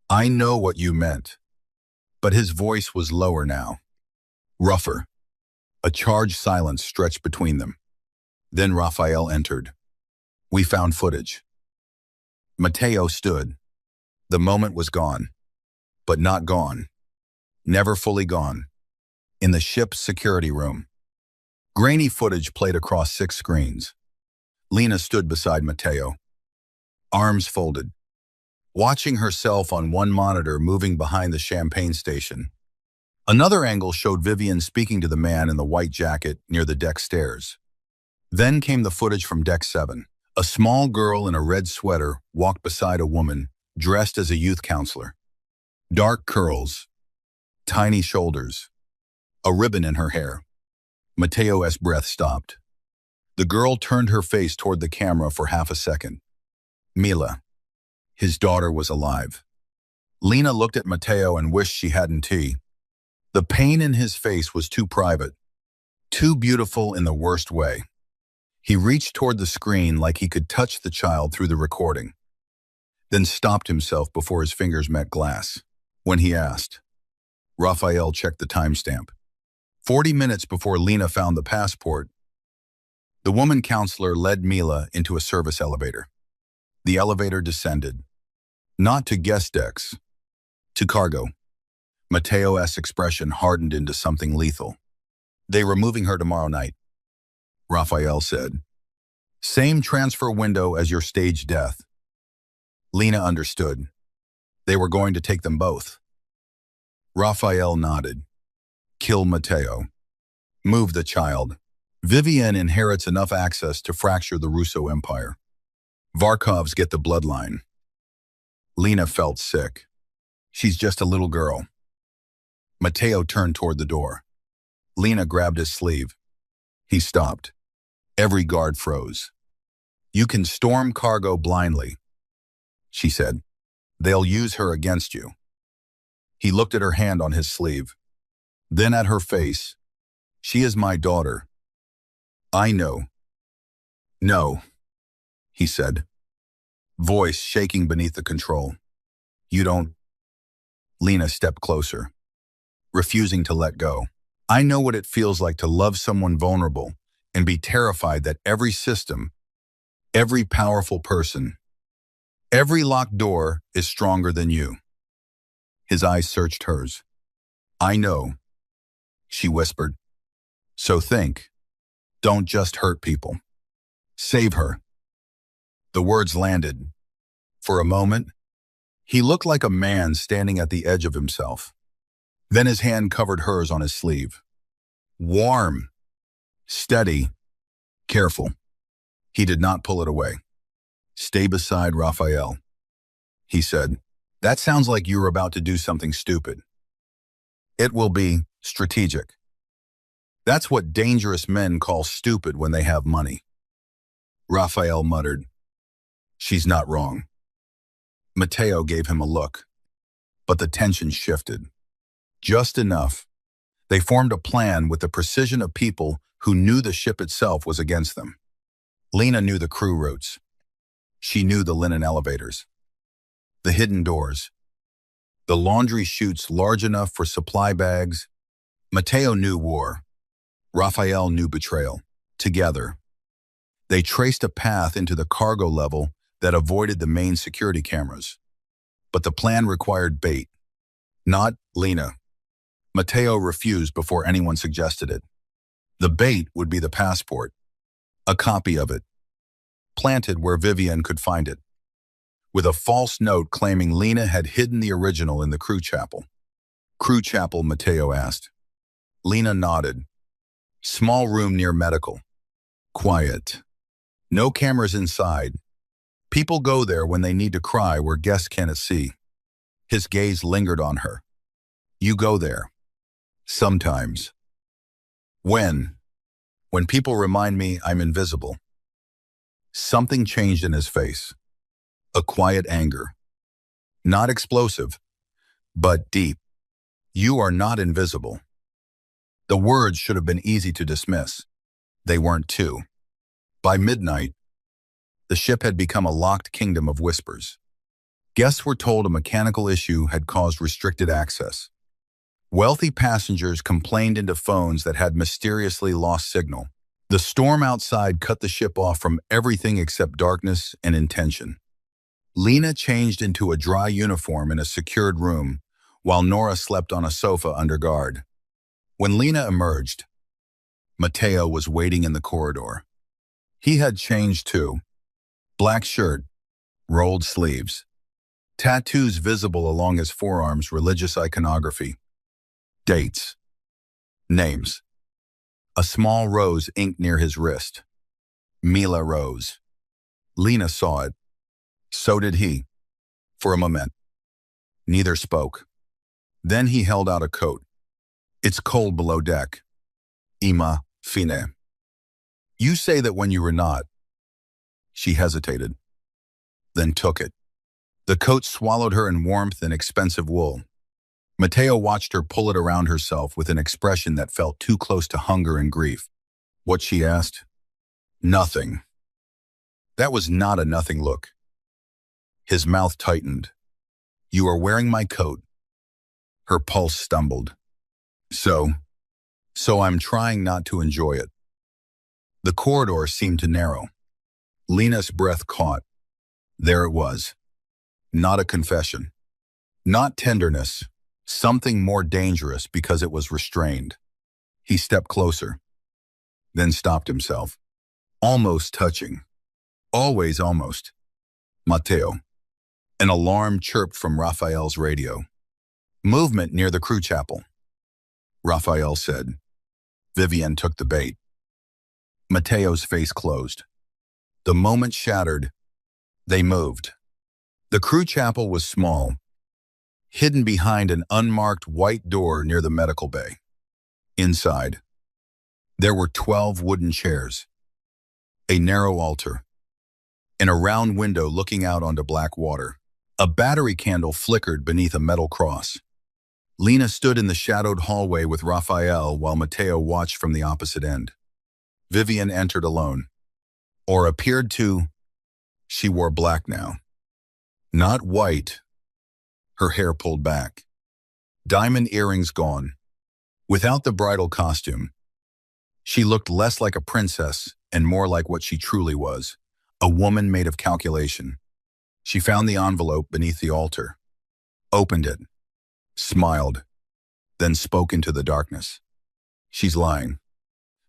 I know what you meant." But his voice was lower now, rougher. A charged silence stretched between them. Then Raphael entered. "We found footage." Matteo stood. The moment was gone. But not gone. Never fully gone. In the ship's security room. Grainy footage played across 6 screens. Lena stood beside Matteo, arms folded, watching herself on one monitor moving behind the champagne station. Another angle showed Vivian speaking to the man in the white jacket near the deck stairs. Then came the footage from Deck 7. A small girl in a red sweater walked beside a woman dressed as a youth counselor. Dark curls, tiny shoulders, a ribbon in her hair. Matteo's breath stopped. The girl turned her face toward the camera for half a second. Mila. His daughter was alive. Lena looked at Matteo and wished she hadn't tea. The pain in his face was too private, too beautiful in the worst way. He reached toward the screen like he could touch the child through the recording, then stopped himself before his fingers met glass. When he asked, Raphael checked the timestamp. 40 minutes before Lena found the passport, the woman counselor led Mila into a service elevator. The elevator descended, not to guest decks, to cargo. Matteo's expression hardened into something lethal. They were moving her tomorrow night, Raphael said. Same transfer window as your staged death. Lena understood. They were going to take them both. Raphael nodded. Kill Matteo. Move the child. Vivian inherits enough access to fracture the Russo Empire. Varkovs get the bloodline. Lena felt sick. She's just a little girl. Matteo turned toward the door. Lena grabbed his sleeve. He stopped. Every guard froze. You can storm cargo blindly, she said. They'll use her against you. He looked at her hand on his sleeve, then at her face. She is my daughter. I know. No, he said, voice shaking beneath the control. You don't. Lena stepped closer, refusing to let go. I know what it feels like to love someone vulnerable and be terrified that every system, every powerful person, every locked door is stronger than you. His eyes searched hers. I know, she whispered. So think. Don't just hurt people. Save her. The words landed. For a moment, he looked like a man standing at the edge of himself. Then his hand covered hers on his sleeve. Warm, steady, careful. He did not pull it away. Stay beside Raphael, he said. That sounds like you were about to do something stupid. It will be strategic. That's what dangerous men call stupid when they have money. Raphael muttered. She's not wrong. Matteo gave him a look, but the tension shifted. Just enough. They formed a plan with the precision of people who knew the ship itself was against them. Lena knew the crew routes. She knew the linen elevators, the hidden doors, the laundry chutes large enough for supply bags. Matteo knew war. Raphael knew betrayal. Together, they traced a path into the cargo level that avoided the main security cameras. But the plan required bait, not Lena. Matteo refused before anyone suggested it. The bait would be the passport, a copy of it, planted where Vivian could find it, with a false note claiming Lena had hidden the original in the crew chapel. Crew chapel, Matteo asked. Lena nodded. Small room near medical. Quiet. No cameras inside. People go there when they need to cry where guests cannot see. His gaze lingered on her. You go there. Sometimes. When? When people remind me I'm invisible. Something changed in his face. A quiet anger. Not explosive, but deep. You are not invisible. The words should have been easy to dismiss. They weren't too. By midnight, the ship had become a locked kingdom of whispers. Guests were told a mechanical issue had caused restricted access. Wealthy passengers complained into phones that had mysteriously lost signal. The storm outside cut the ship off from everything except darkness and intention. Lena changed into a dry uniform in a secured room, while Nora slept on a sofa under guard. When Lena emerged, Matteo was waiting in the corridor. He had changed too. Black shirt, rolled sleeves, tattoos visible along his forearms, religious iconography. Dates. Names. A small rose inked near his wrist. Mila Rose. Lena saw it. So did he. For a moment. Neither spoke. Then he held out a coat. It's cold below deck. Ima fine. You say that when you were not. She hesitated, then took it. The coat swallowed her in warmth and expensive wool. Matteo watched her pull it around herself with an expression that felt too close to hunger and grief. What she asked? Nothing. That was not a nothing look. His mouth tightened. You are wearing my coat. Her pulse stumbled. So I'm trying not to enjoy it. The corridor seemed to narrow. Lena's breath caught. There it was. Not a confession. Not tenderness. Something more dangerous because it was restrained. He stepped closer, then stopped himself. Almost touching. Always almost. Matteo. An alarm chirped from Raphael's radio. Movement near the crew chapel. Raphael said. Vivian took the bait. Matteo's face closed. The moment shattered. They moved. The crew chapel was small, hidden behind an unmarked white door near the medical bay. Inside, there were 12 wooden chairs, a narrow altar, and a round window looking out onto black water. A battery candle flickered beneath a metal cross. Lena stood in the shadowed hallway with Raphael while Matteo watched from the opposite end. Vivian entered alone, or appeared to. She wore black now. Not white. Her hair pulled back. Diamond earrings gone. Without the bridal costume, she looked less like a princess and more like what she truly was, a woman made of calculation. She found the envelope beneath the altar, opened it, smiled, then spoke into the darkness. She's lying.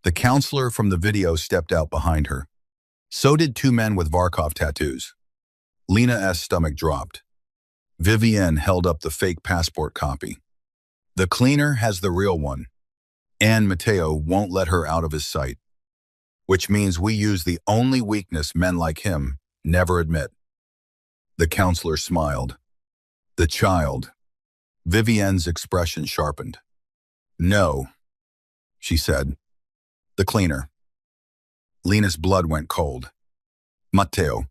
The counselor from the video stepped out behind her. So did two men with Varkov tattoos. Lena's stomach dropped. Vivienne held up the fake passport copy. The cleaner has the real one, and Matteo won't let her out of his sight, which means we use the only weakness men like him never admit. The counselor smiled. The child. Vivienne's expression sharpened. No, she said. The cleaner. Lena's blood went cold. Matteo,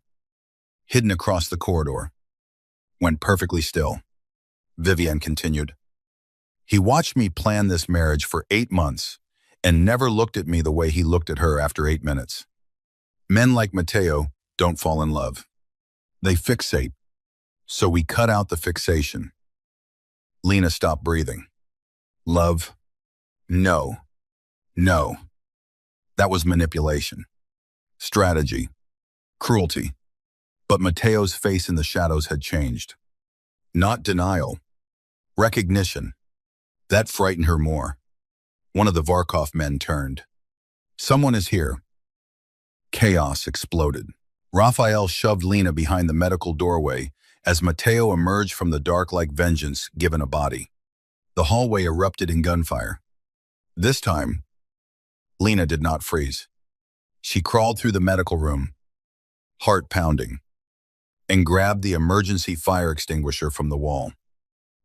hidden across the corridor, went perfectly still. Vivienne continued. He watched me plan this marriage for 8 months and never looked at me the way he looked at her after 8 minutes. Men like Matteo don't fall in love. They fixate. So we cut out the fixation. Lena stopped breathing. Love? No. No. That was manipulation. Strategy. Cruelty. But Matteo's face in the shadows had changed. Not denial. Recognition. That frightened her more. One of the Varkov men turned. Someone is here. Chaos exploded. Raphael shoved Lena behind the medical doorway as Matteo emerged from the dark like vengeance given a body. The hallway erupted in gunfire. This time, Lena did not freeze. She crawled through the medical room, heart pounding, and grabbed the emergency fire extinguisher from the wall.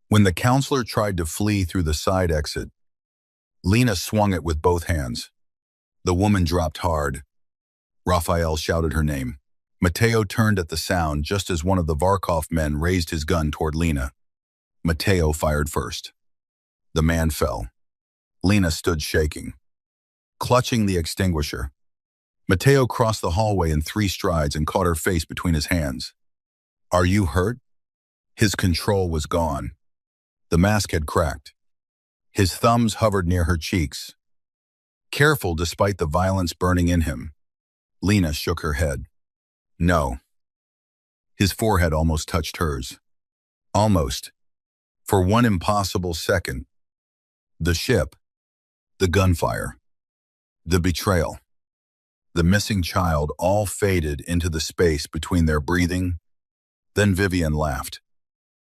When the counselor tried to flee through the side exit, Lena swung it with both hands. The woman dropped hard. Raphael shouted her name. Matteo turned at the sound just as one of the Varkov men raised his gun toward Lena. Matteo fired first. The man fell. Lena stood shaking, clutching the extinguisher. Matteo crossed the hallway in 3 strides and caught her face between his hands. Are you hurt? His control was gone. The mask had cracked. His thumbs hovered near her cheeks. Careful despite the violence burning in him, Lena shook her head. No. His forehead almost touched hers. Almost. For one impossible second. The ship. The gunfire. The betrayal. The missing child all faded into the space between their breathing. Then Vivian laughed.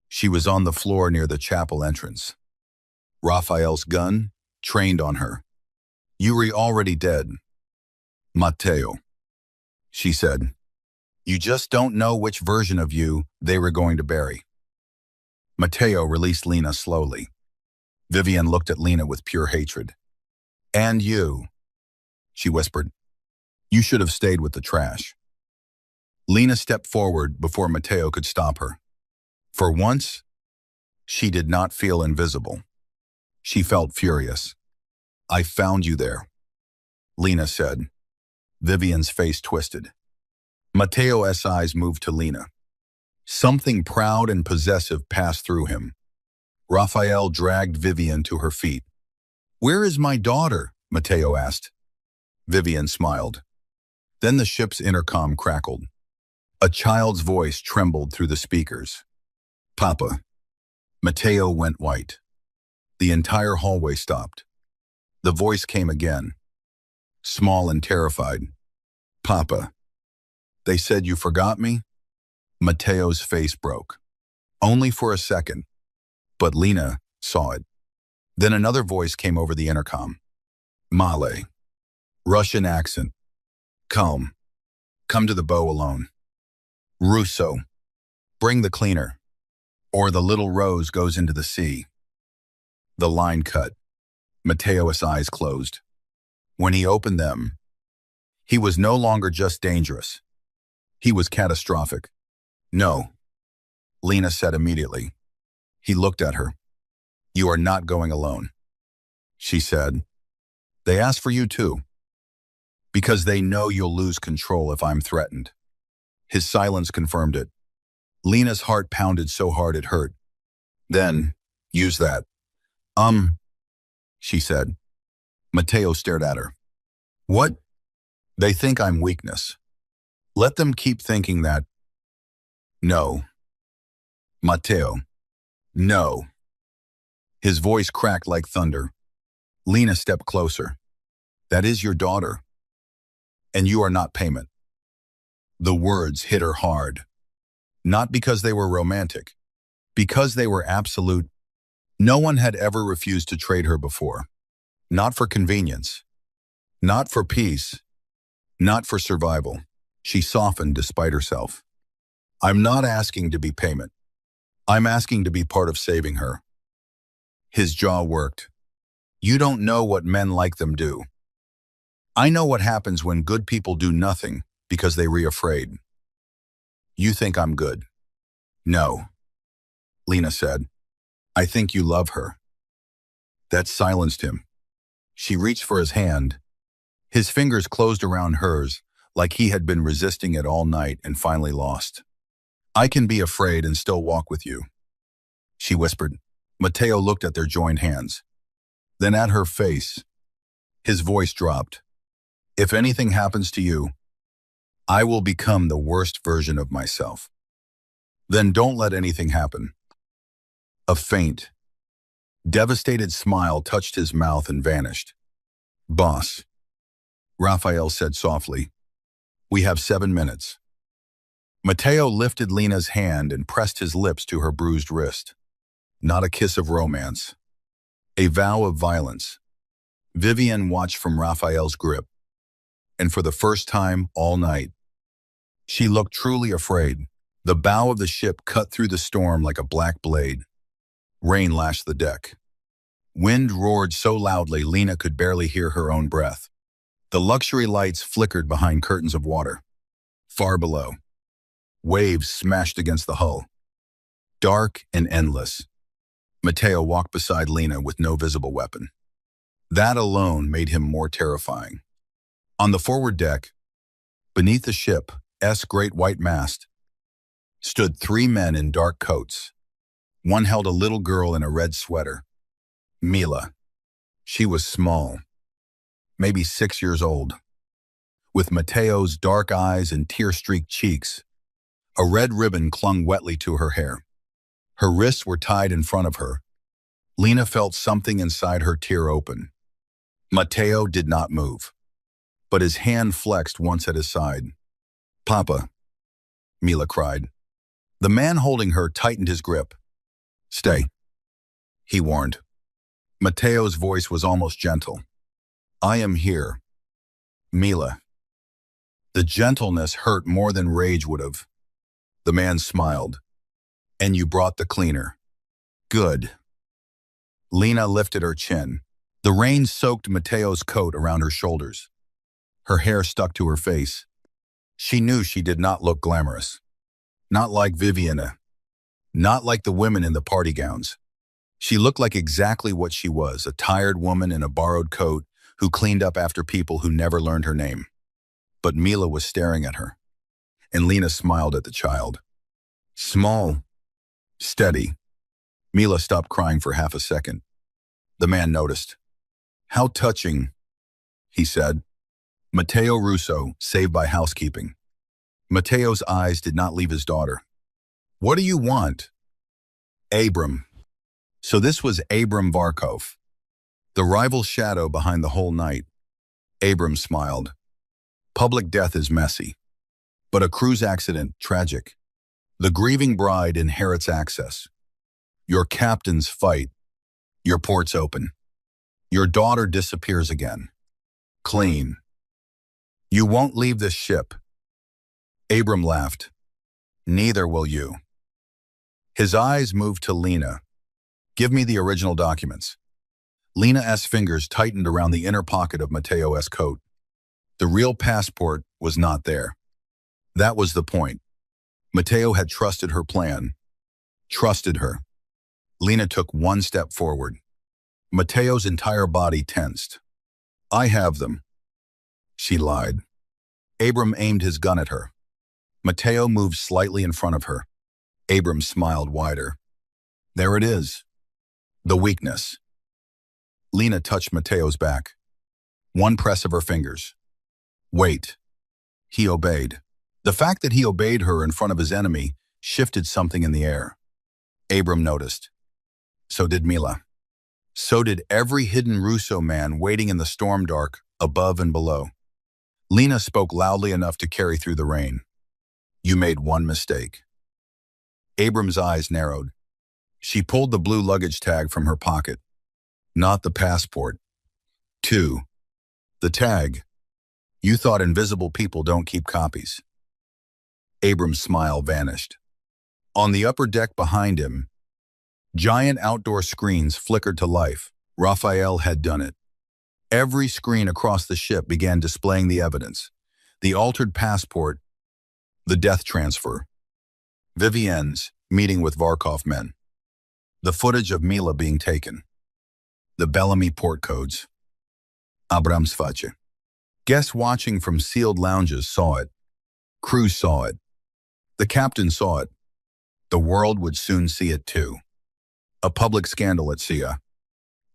She was on the floor near the chapel entrance. Raphael's gun trained on her. Yuri already dead. Matteo, she said. You just don't know which version of you they were going to bury. Matteo released Lena slowly. Vivian looked at Lena with pure hatred. And you, she whispered. You should have stayed with the trash. Lena stepped forward before Matteo could stop her. For once, she did not feel invisible. She felt furious. I found you there, Lena said. Vivian's face twisted. Mateo's eyes moved to Lena. Something proud and possessive passed through him. Raphael dragged Vivian to her feet. Where is my daughter? Mateo asked. Vivian smiled. Then the ship's intercom crackled. A child's voice trembled through the speakers. Papa. Mateo went white. The entire hallway stopped. The voice came again, small and terrified. Papa. They said you forgot me? Mateo's face broke. Only for a second, but Lena saw it. Then another voice came over the intercom. Malay. Russian accent. Calm. Come to the bow alone. Russo. Bring the cleaner, or the little rose goes into the sea. The line cut. Mateo's eyes closed. When he opened them, he was no longer just dangerous. He was catastrophic. No, Lena said immediately. He looked at her. You are not going alone, she said. They asked for you too, because they know you'll lose control if I'm threatened. His silence confirmed it. Lena's heart pounded so hard it hurt. Then, use that. She said. Mateo stared at her. What? They think I'm weakness. Let them keep thinking that. No. Mateo. No. His voice cracked like thunder. Lena stepped closer. That is your daughter. And you are not payment. The words hit her hard. Not because they were romantic. Because they were absolute. No one had ever refused to trade her before. Not for convenience. Not for peace. Not for survival. She softened despite herself. I'm not asking to be payment. I'm asking to be part of saving her. His jaw worked. You don't know what men like them do. I know what happens when good people do nothing because they re-afraid. You think I'm good? No, Lena said. I think you love her. That silenced him. She reached for his hand. His fingers closed around hers, like he had been resisting it all night and finally lost. I can be afraid and still walk with you, she whispered. Mateo looked at their joined hands. Then at her face. His voice dropped. If anything happens to you, I will become the worst version of myself. Then don't let anything happen. A faint, devastated smile touched his mouth and vanished. Boss, Raphael said softly, we have 7 minutes. Mateo lifted Lena's hand and pressed his lips to her bruised wrist. Not a kiss of romance. A vow of violence. Vivian watched from Raphael's grip. And for the first time all night, she looked truly afraid. The bow of the ship cut through the storm like a black blade. Rain lashed the deck. Wind roared so loudly Lena could barely hear her own breath. The luxury lights flickered behind curtains of water. Far below, waves smashed against the hull. Dark and endless. Mateo walked beside Lena with no visible weapon. That alone made him more terrifying. On the forward deck, beneath the ship's great white mast, stood 3 men in dark coats. One held a little girl in a red sweater. Mila. She was small, maybe 6 years old. With Mateo's dark eyes and tear-streaked cheeks, a red ribbon clung wetly to her hair. Her wrists were tied in front of her. Lena felt something inside her tear open. Mateo did not move, but his hand flexed once at his side. Papa, Mila cried. The man holding her tightened his grip. Stay, he warned. Mateo's voice was almost gentle. I am here, Mila. The gentleness hurt more than rage would have. The man smiled. And you brought the cleaner. Good. Lena lifted her chin. The rain soaked Mateo's coat around her shoulders. Her hair stuck to her face. She knew she did not look glamorous. Not like Vivian. Not like the women in the party gowns. She looked like exactly what she was, a tired woman in a borrowed coat who cleaned up after people who never learned her name. But Mila was staring at her, and Lena smiled at the child. Small, steady. Mila stopped crying for half a second. The man noticed. How touching, he said. Matteo Russo, saved by housekeeping. Matteo's eyes did not leave his daughter. What do you want? Abram. So this was Abram Varkov, the rival shadow behind the whole night. Abram smiled. Public death is messy, but a cruise accident, tragic. The grieving bride inherits access. Your captains fight. Your ports open. Your daughter disappears again. Clean. You won't leave this ship. Abram laughed. Neither will you. His eyes moved to Lena. Give me the original documents. Lena's fingers tightened around the inner pocket of Matteo's coat. The real passport was not there. That was the point. Matteo had trusted her plan. Trusted her. Lena took one step forward. Matteo's entire body tensed. I have them. She lied. Abram aimed his gun at her. Matteo moved slightly in front of her. Abram smiled wider. There it is. The weakness. Lena touched Matteo's back. One press of her fingers. Wait. He obeyed. The fact that he obeyed her in front of his enemy shifted something in the air. Abram noticed. So did Mila. So did every hidden Russo man waiting in the storm dark, above and below. Lena spoke loudly enough to carry through the rain. You made one mistake. Abram's eyes narrowed. She pulled the blue luggage tag from her pocket. Not the passport. 2. The tag. You thought invisible people don't keep copies. Abram's smile vanished. On the upper deck behind him, giant outdoor screens flickered to life. Raphael had done it. Every screen across the ship began displaying the evidence. The altered passport, the death transfer, Vivienne's meeting with Varkov men, the footage of Mila being taken, the Bellamy port codes, Abram's face. Guests watching from sealed lounges saw it. Crews saw it. The captain saw it. The world would soon see it too. A public scandal at Sia.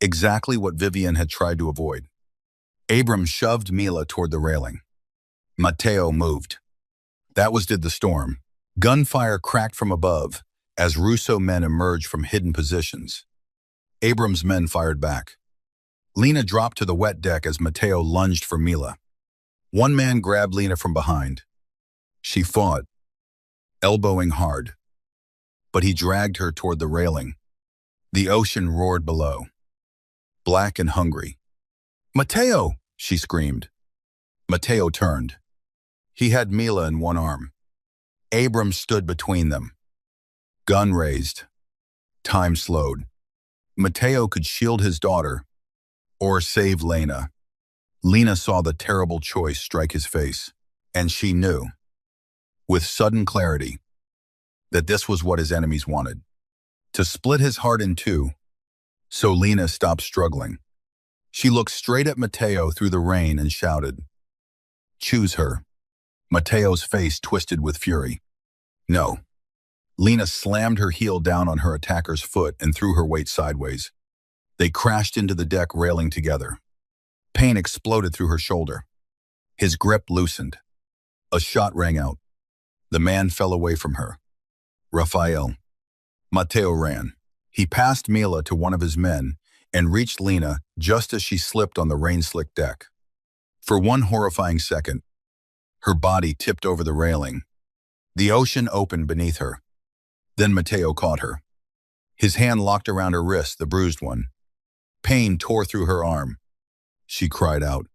Exactly what Vivienne had tried to avoid. Abram shoved Mila toward the railing. Matteo moved. That was did the storm. Gunfire cracked from above as Russo men emerged from hidden positions. Abram's men fired back. Lena dropped to the wet deck as Matteo lunged for Mila. One man grabbed Lena from behind. She fought, elbowing hard. But he dragged her toward the railing. The ocean roared below, black and hungry. Matteo, she screamed. Matteo turned. He had Mila in one arm. Abram stood between them. Gun raised. Time slowed. Matteo could shield his daughter or save Lena. Lena saw the terrible choice strike his face, and she knew, with sudden clarity, that this was what his enemies wanted. To split his heart in two. So Lena stopped struggling. She looked straight at Matteo through the rain and shouted, "Choose her." Matteo's face twisted with fury. No. Lena slammed her heel down on her attacker's foot and threw her weight sideways. They crashed into the deck railing together. Pain exploded through her shoulder. His grip loosened. A shot rang out. The man fell away from her. Raphael. Matteo ran. He passed Mila to one of his men and reached Lena just as she slipped on the rain-slicked deck. For one horrifying second, her body tipped over the railing. The ocean opened beneath her. Then Matteo caught her. His hand locked around her wrist, the bruised one. Pain tore through her arm. She cried out.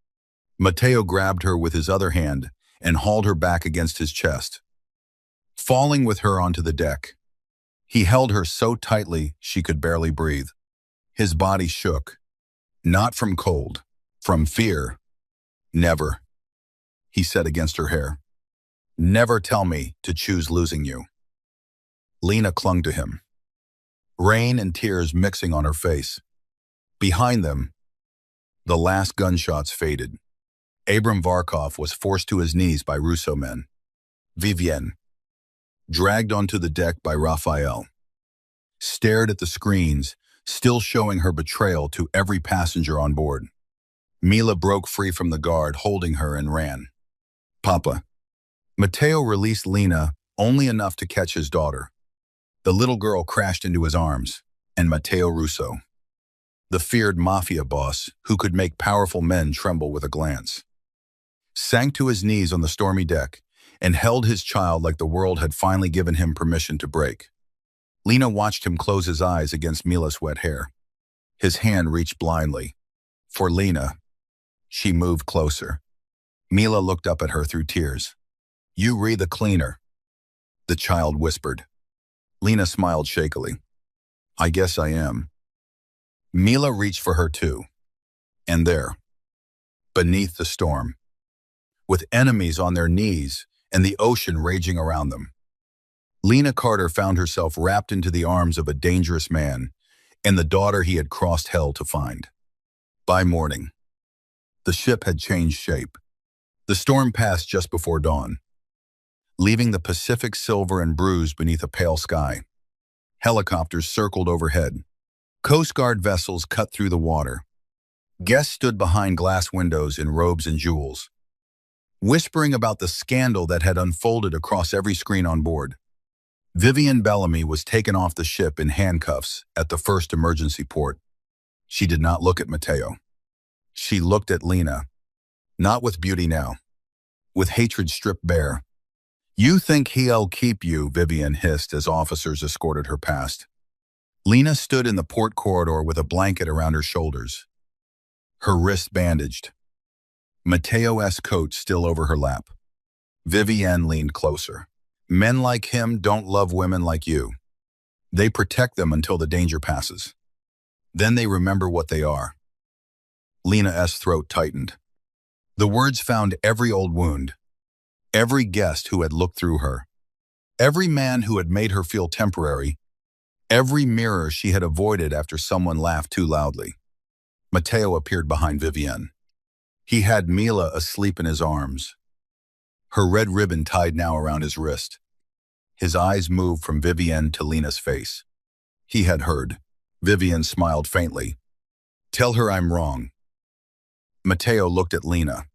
Matteo grabbed her with his other hand and hauled her back against his chest. Falling with her onto the deck, he held her so tightly she could barely breathe. His body shook. Not from cold, from fear. Never, he said against her hair. Never tell me to choose losing you. Lena clung to him, rain and tears mixing on her face. Behind them, the last gunshots faded. Abram Varkov was forced to his knees by Russo men. Vivienne, dragged onto the deck by Raphael, stared at the screens, still showing her betrayal to every passenger on board. Mila broke free from the guard, holding her, and ran. Papa. Matteo released Lena only enough to catch his daughter. The little girl crashed into his arms, and Matteo Russo, the feared Mafia boss who could make powerful men tremble with a glance, sank to his knees on the stormy deck and held his child like the world had finally given him permission to break. Lena watched him close his eyes against Mila's wet hair. His hand reached blindly. For Lena, she moved closer. Mila looked up at her through tears. "You re the cleaner," the child whispered. Lena smiled shakily. "I guess I am." Mila reached for her too. And there, beneath the storm, with enemies on their knees and the ocean raging around them, Lena Carter found herself wrapped into the arms of a dangerous man and the daughter he had crossed hell to find. By morning, the ship had changed shape. The storm passed just before dawn, leaving the Pacific silver and bruised beneath a pale sky. Helicopters circled overhead. Coast Guard vessels cut through the water. Guests stood behind glass windows in robes and jewels, whispering about the scandal that had unfolded across every screen on board. Vivienne Bellamy was taken off the ship in handcuffs at the first emergency port. She did not look at Matteo. She looked at Lena, not with beauty now, with hatred stripped bare. "You think he'll keep you," Vivienne hissed as officers escorted her past. Lena stood in the port corridor with a blanket around her shoulders, her wrist bandaged, Matteo's coat still over her lap. Vivienne leaned closer. "Men like him don't love women like you. They protect them until the danger passes. Then they remember what they are." Lena's throat tightened. The words found every old wound, every guest who had looked through her, every man who had made her feel temporary, every mirror she had avoided after someone laughed too loudly. Matteo appeared behind Vivienne. He had Mila asleep in his arms, her red ribbon tied now around his wrist. His eyes moved from Vivienne to Lena's face. He had heard. Vivienne smiled faintly. "Tell her I'm wrong." Matteo looked at Lena.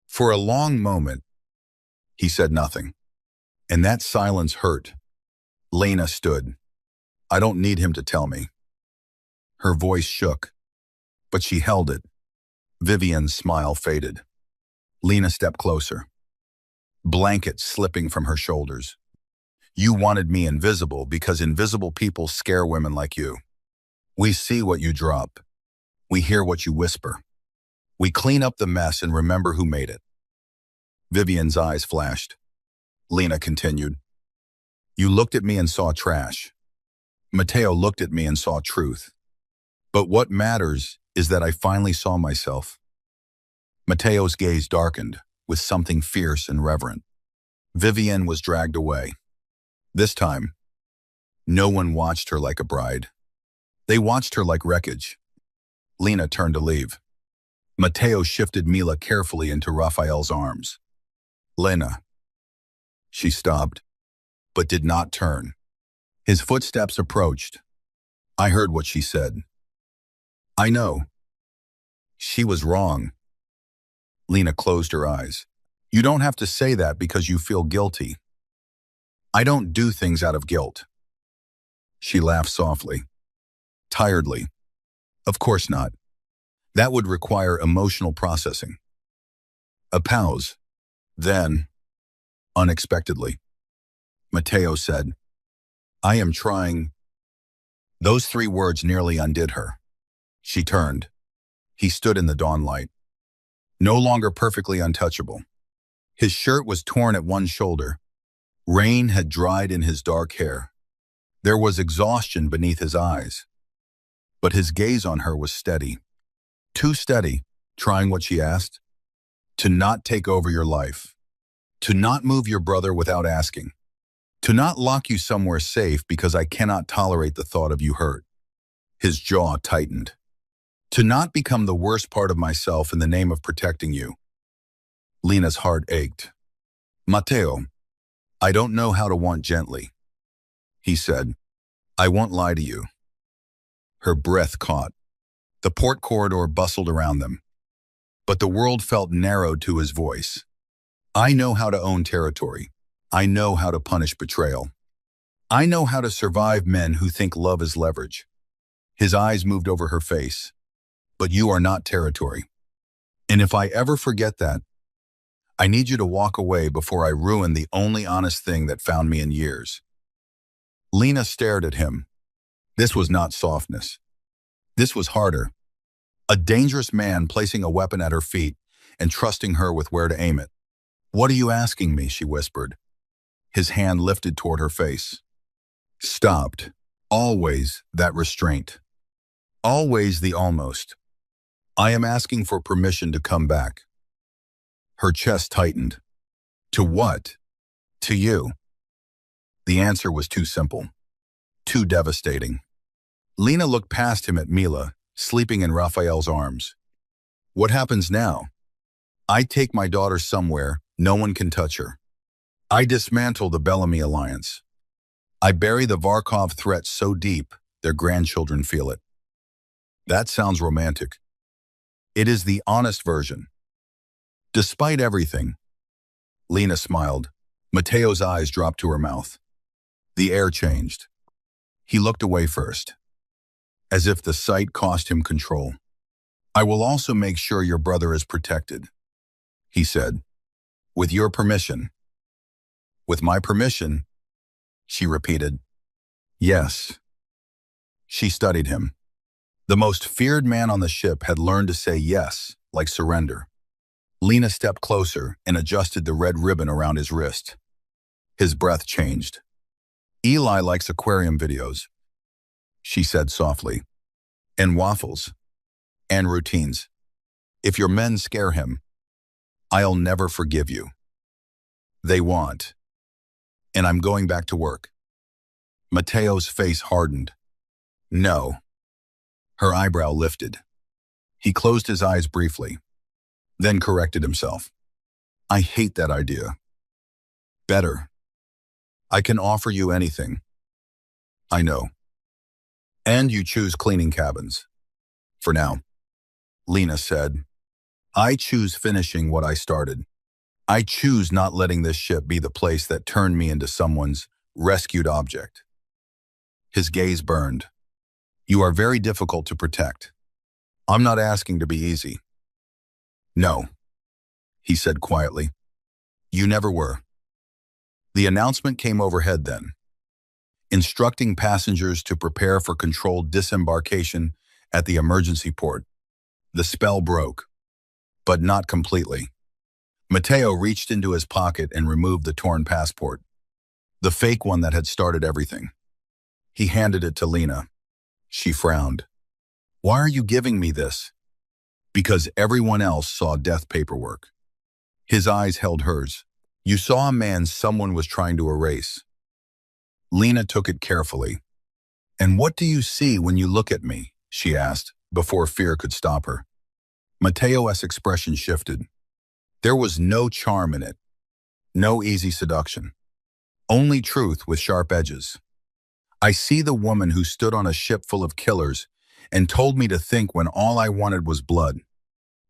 For a long moment, he said nothing. And that silence hurt. Lena stood. "I don't need him to tell me." Her voice shook, but she held it. Vivienne's smile faded. Lena stepped closer, blankets slipping from her shoulders. "You wanted me invisible because invisible people scare women like you. We see what you drop. We hear what you whisper. We clean up the mess and remember who made it." Vivienne's eyes flashed. Lena continued. "You looked at me and saw trash. Matteo looked at me and saw truth. But what matters is that I finally saw myself." Matteo's gaze darkened with something fierce and reverent. Vivienne was dragged away. This time, no one watched her like a bride. They watched her like wreckage. Lena turned to leave. Matteo shifted Mila carefully into Raphael's arms. "Lena." She stopped, but did not turn. His footsteps approached. "I heard what she said. I know. She was wrong." Lena closed her eyes. "You don't have to say that because you feel guilty. I don't do things out of guilt." She laughed softly, tiredly. "Of course not. That would require emotional processing." A pause. Then, unexpectedly, Matteo said, "I am trying." Those 3 words nearly undid her. She turned. He stood in the dawn light, no longer perfectly untouchable. His shirt was torn at one shoulder. Rain had dried in his dark hair. There was exhaustion beneath his eyes. But his gaze on her was steady. Too steady, trying what she asked. To not take over your life. To not move your brother without asking. To not lock you somewhere safe because I cannot tolerate the thought of you hurt. His jaw tightened. To not become the worst part of myself in the name of protecting you. Lena's heart ached. Mateo, I don't know how to want gently. He said, I won't lie to you. Her breath caught. The port corridor bustled around them. But the world felt narrowed to his voice. I know how to own territory. I know how to punish betrayal. I know how to survive men who think love is leverage. His eyes moved over her face. But you are not territory. And if I ever forget that, I need you to walk away before I ruin the only honest thing that found me in years. Lena stared at him. This was not softness. This was harder. A dangerous man placing a weapon at her feet and trusting her with where to aim it. What are you asking me? She whispered. His hand lifted toward her face. Stopped. Always that restraint. Always the almost. I am asking for permission to come back. Her chest tightened. To what? To you. The answer was too simple. Too devastating. Lena looked past him at Mila, sleeping in Raphael's arms. What happens now? I take my daughter somewhere, no one can touch her. I dismantle the Bellamy alliance. I bury the Varkov threat so deep, their grandchildren feel it. That sounds romantic. It is the honest version. Despite everything, Lena smiled. Mateo's eyes dropped to her mouth. The air changed. He looked away first, as if the sight cost him control. I will also make sure your brother is protected, he said. With your permission. With my permission, she repeated. Yes. She studied him. The most feared man on the ship had learned to say yes, like surrender. Lena stepped closer and adjusted the red ribbon around his wrist. His breath changed. Eli likes aquarium videos, she said softly. And waffles. And routines. If your men scare him, I'll never forgive you. They want. And I'm going back to work. Mateo's face hardened. No. Her eyebrow lifted. He closed his eyes briefly, then corrected himself. I hate that idea. Better. I can offer you anything. I know. And you choose cleaning cabins. For now. Lena said, I choose finishing what I started. I choose not letting this ship be the place that turned me into someone's rescued object. His gaze burned. You are very difficult to protect. I'm not asking to be easy. No, he said quietly. You never were. The announcement came overhead then, instructing passengers to prepare for controlled disembarkation at the emergency port. The spell broke, but not completely. Mateo reached into his pocket and removed the torn passport, the fake one that had started everything. He handed it to Lena. She frowned. Why are you giving me this? Because everyone else saw death paperwork. His eyes held hers. You saw a man someone was trying to erase. Lena took it carefully. And what do you see when you look at me? She asked, before fear could stop her. Mateo's expression shifted. There was no charm in it. No easy seduction. Only truth with sharp edges. I see the woman who stood on a ship full of killers and told me to think when all I wanted was blood.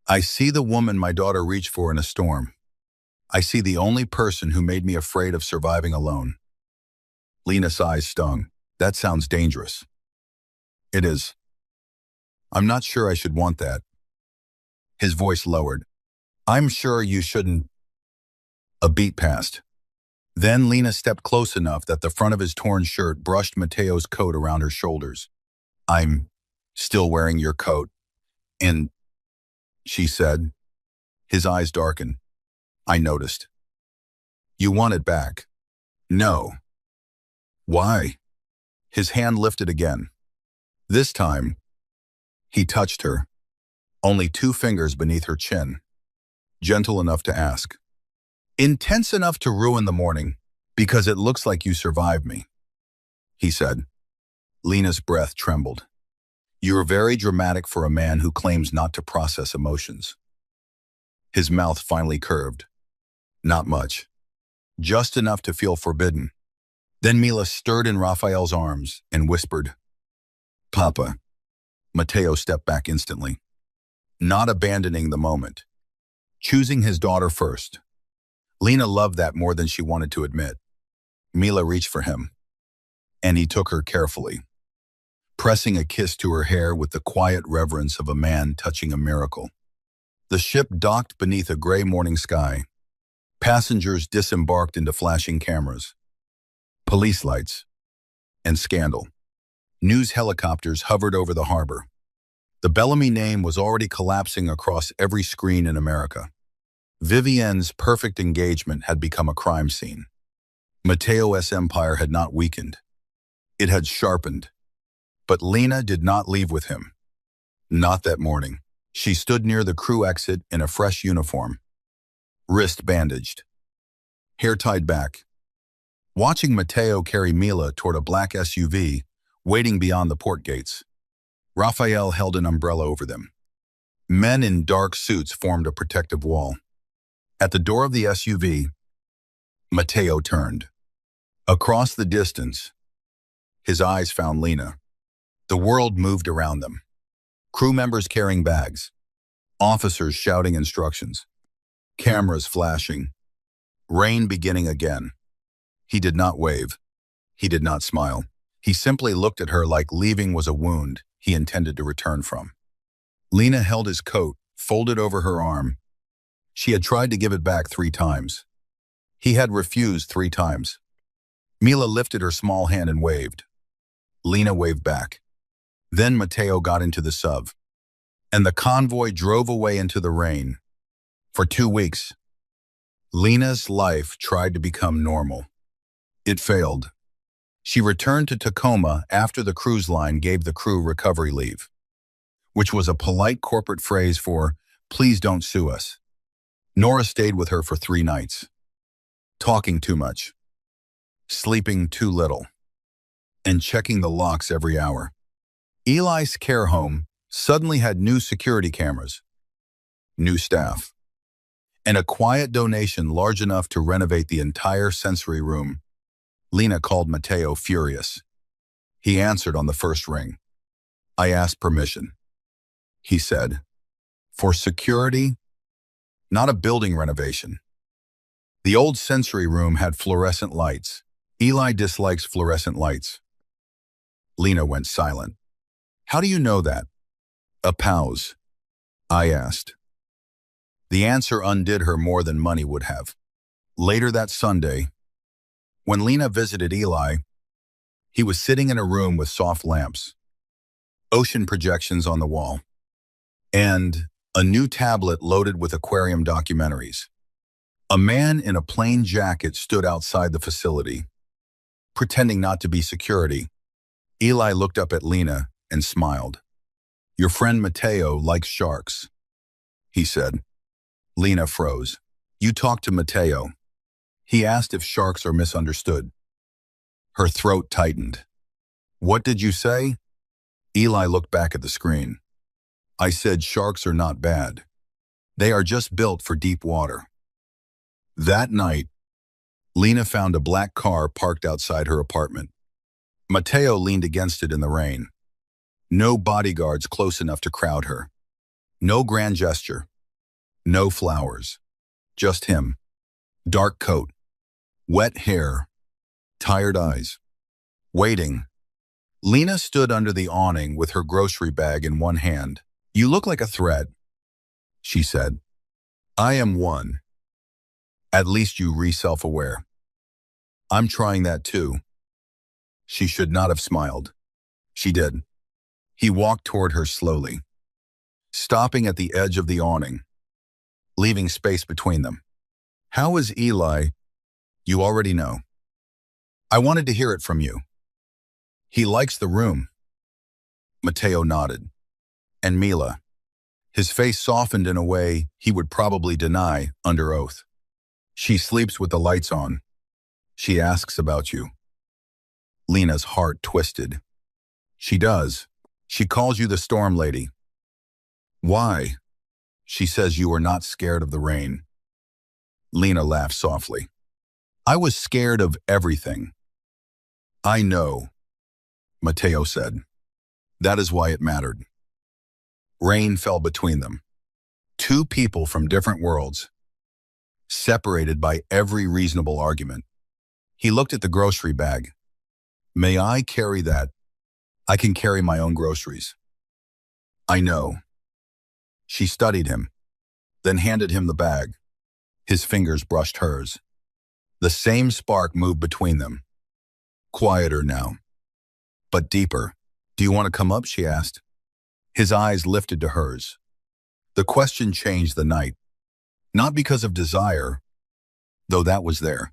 I see the woman my daughter reached for in a storm. I see the only person who made me afraid of surviving alone. Lena's eyes stung. That sounds dangerous. It is. I'm not sure I should want that. His voice lowered. I'm sure you shouldn't. A beat passed. Then Lena stepped close enough that the front of his torn shirt brushed Mateo's coat around her shoulders. I'm still wearing your coat. And, she said. His eyes darkened. I noticed. You want it back? No. Why? His hand lifted again. This time, he touched her, only 2 fingers beneath her chin, gentle enough to ask. Intense enough to ruin the morning, Because it looks like you survived me, he said. Lena's breath trembled. You are very dramatic for a man who claims not to process emotions. His mouth finally curved. Not much. Just enough to feel forbidden. Then Mila stirred in Raphael's arms and whispered, Papa. Mateo stepped back instantly, not abandoning the moment, choosing his daughter first. Lena loved that more than she wanted to admit. Mila reached for him, and he took her carefully, pressing a kiss to her hair with the quiet reverence of a man touching a miracle. The ship docked beneath a gray morning sky. Passengers disembarked into flashing cameras, police lights, and scandal. News helicopters hovered over the harbor. The Bellamy name was already collapsing across every screen in America. Vivienne's perfect engagement had become a crime scene. Mateo's empire had not weakened. It had sharpened. But Lena did not leave with him. Not that morning. She stood near the crew exit in a fresh uniform, wrist bandaged, hair tied back, watching Mateo carry Mila toward a black SUV waiting beyond the port gates. Raphael held an umbrella over them. Men in dark suits formed a protective wall. At the door of the SUV, Mateo turned. Across the distance, his eyes found Lena. The world moved around them. Crew members carrying bags, officers shouting instructions, cameras flashing, rain beginning again. He did not wave. He did not smile. He simply looked at her like leaving was a wound he intended to return from. Lena held his coat, folded over her arm. She had tried to give it back 3 times. He had refused 3 times. Mila lifted her small hand and waved. Lena waved back. Then Mateo got into the sub, and the convoy drove away into the rain. For 2 weeks, Lena's life tried to become normal. It failed. She returned to Tacoma after the cruise line gave the crew recovery leave, which was a polite corporate phrase for, please don't sue us. Nora stayed with her for 3 nights, talking too much, sleeping too little, and checking the locks every hour. Eli's care home suddenly had new security cameras, new staff, and a quiet donation large enough to renovate the entire sensory room. Lena called Mateo furious. He answered on the first ring. I asked permission. He said, for security, not a building renovation. The old sensory room had fluorescent lights. Eli dislikes fluorescent lights. Lena went silent. How do you know that? A pause, I asked. The answer undid her more than money would have. Later that Sunday, when Lena visited Eli, he was sitting in a room with soft lamps, ocean projections on the wall, and a new tablet loaded with aquarium documentaries. A man in a plain jacket stood outside the facility, pretending not to be security. Eli looked up at Lena and smiled. Your friend Mateo likes sharks, he said. Lena froze. You talked to Mateo. He asked if sharks are misunderstood. Her throat tightened. What did you say? Eli looked back at the screen. I said sharks are not bad. They are just built for deep water. That night, Lena found a black car parked outside her apartment. Mateo leaned against it in the rain. No bodyguards close enough to crowd her. No grand gesture. No flowers. Just him. Dark coat. Wet hair. Tired eyes. Waiting. Lena stood under the awning with her grocery bag in one hand. You look like a threat, she said. I am one. At least you self-aware. I'm trying that too. She should not have smiled. She did. He walked toward her slowly, stopping at the edge of the awning, leaving space between them. How is Eli? You already know. I wanted to hear it from you. He likes the room. Mateo nodded. And Mila. His face softened in a way he would probably deny under oath. She sleeps with the lights on. She asks about you. Lena's heart twisted. She does. She calls you the Storm Lady. Why? She says you are not scared of the rain. Lena laughs softly. I was scared of everything. I know, Mateo said. That is why it mattered. Rain fell between them. Two people from different worlds, separated by every reasonable argument. He looked at the grocery bag. May I carry that? I can carry my own groceries. I know. She studied him, then handed him the bag. His fingers brushed hers. The same spark moved between them. Quieter now, but deeper. Do you want to come up? She asked. His eyes lifted to hers. The question changed the night, not because of desire, though that was there,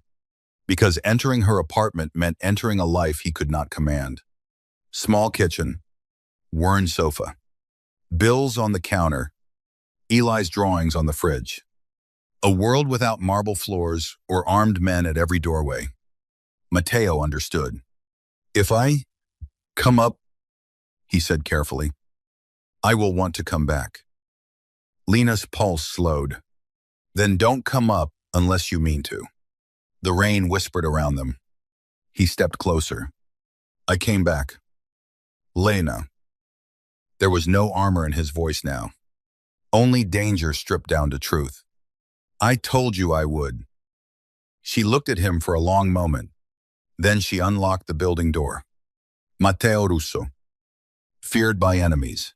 because entering her apartment meant entering a life he could not command. Small kitchen, worn sofa, bills on the counter, Eli's drawings on the fridge. A world without marble floors or armed men at every doorway. Mateo understood. If I come up, he said carefully, I will want to come back. Lena's pulse slowed. Then don't come up unless you mean to. The rain whispered around them. He stepped closer. I came back. Lena. There was no armor in his voice now. Only danger stripped down to truth. I told you I would. She looked at him for a long moment. Then she unlocked the building door. Mateo Russo, feared by enemies,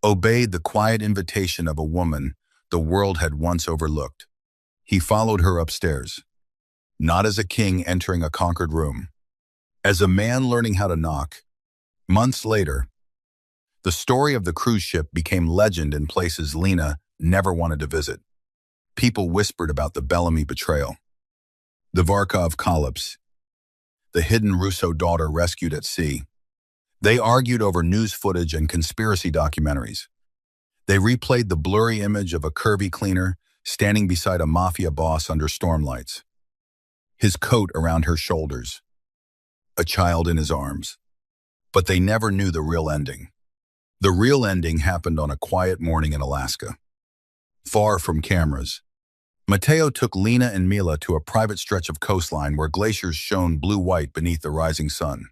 obeyed the quiet invitation of a woman the world had once overlooked. He followed her upstairs, not as a king entering a conquered room, as a man learning how to knock. Months later, the story of the cruise ship became legend in places Lena never wanted to visit. People whispered about the Bellamy betrayal, the Varkov collapse, the hidden Russo daughter rescued at sea. They argued over news footage and conspiracy documentaries. They replayed the blurry image of a curvy cleaner standing beside a mafia boss under stormlights, his coat around her shoulders, a child in his arms. But they never knew the real ending. The real ending happened on a quiet morning in Alaska. Far from cameras, Mateo took Lena and Mila to a private stretch of coastline where glaciers shone blue-white beneath the rising sun.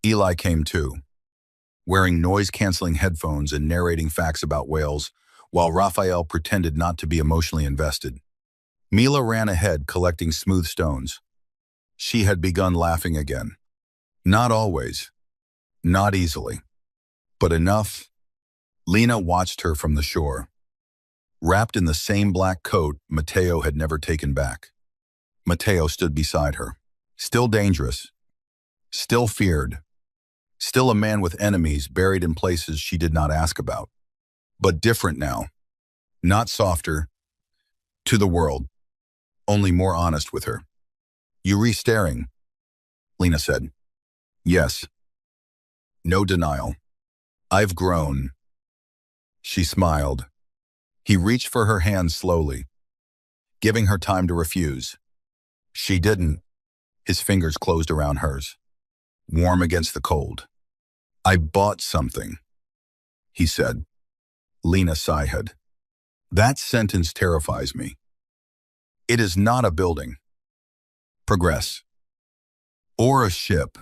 Eli came too, wearing noise-canceling headphones and narrating facts about whales, while Raphael pretended not to be emotionally invested. Mila ran ahead, collecting smooth stones. She had begun laughing again. Not always, not easily, but enough. Lena watched her from the shore, wrapped in the same black coat Mateo had never taken back. Mateo stood beside her, still dangerous, still feared, still a man with enemies buried in places she did not ask about. But different now, not softer, to the world, only more honest with her. You re-staring, Lena said. Yes. No denial. I've grown. She smiled. He reached for her hand slowly, giving her time to refuse. She didn't. His fingers closed around hers, warm against the cold. I bought something, he said. Lena sighed. That sentence terrifies me. It is not a building. Progress. Or a ship.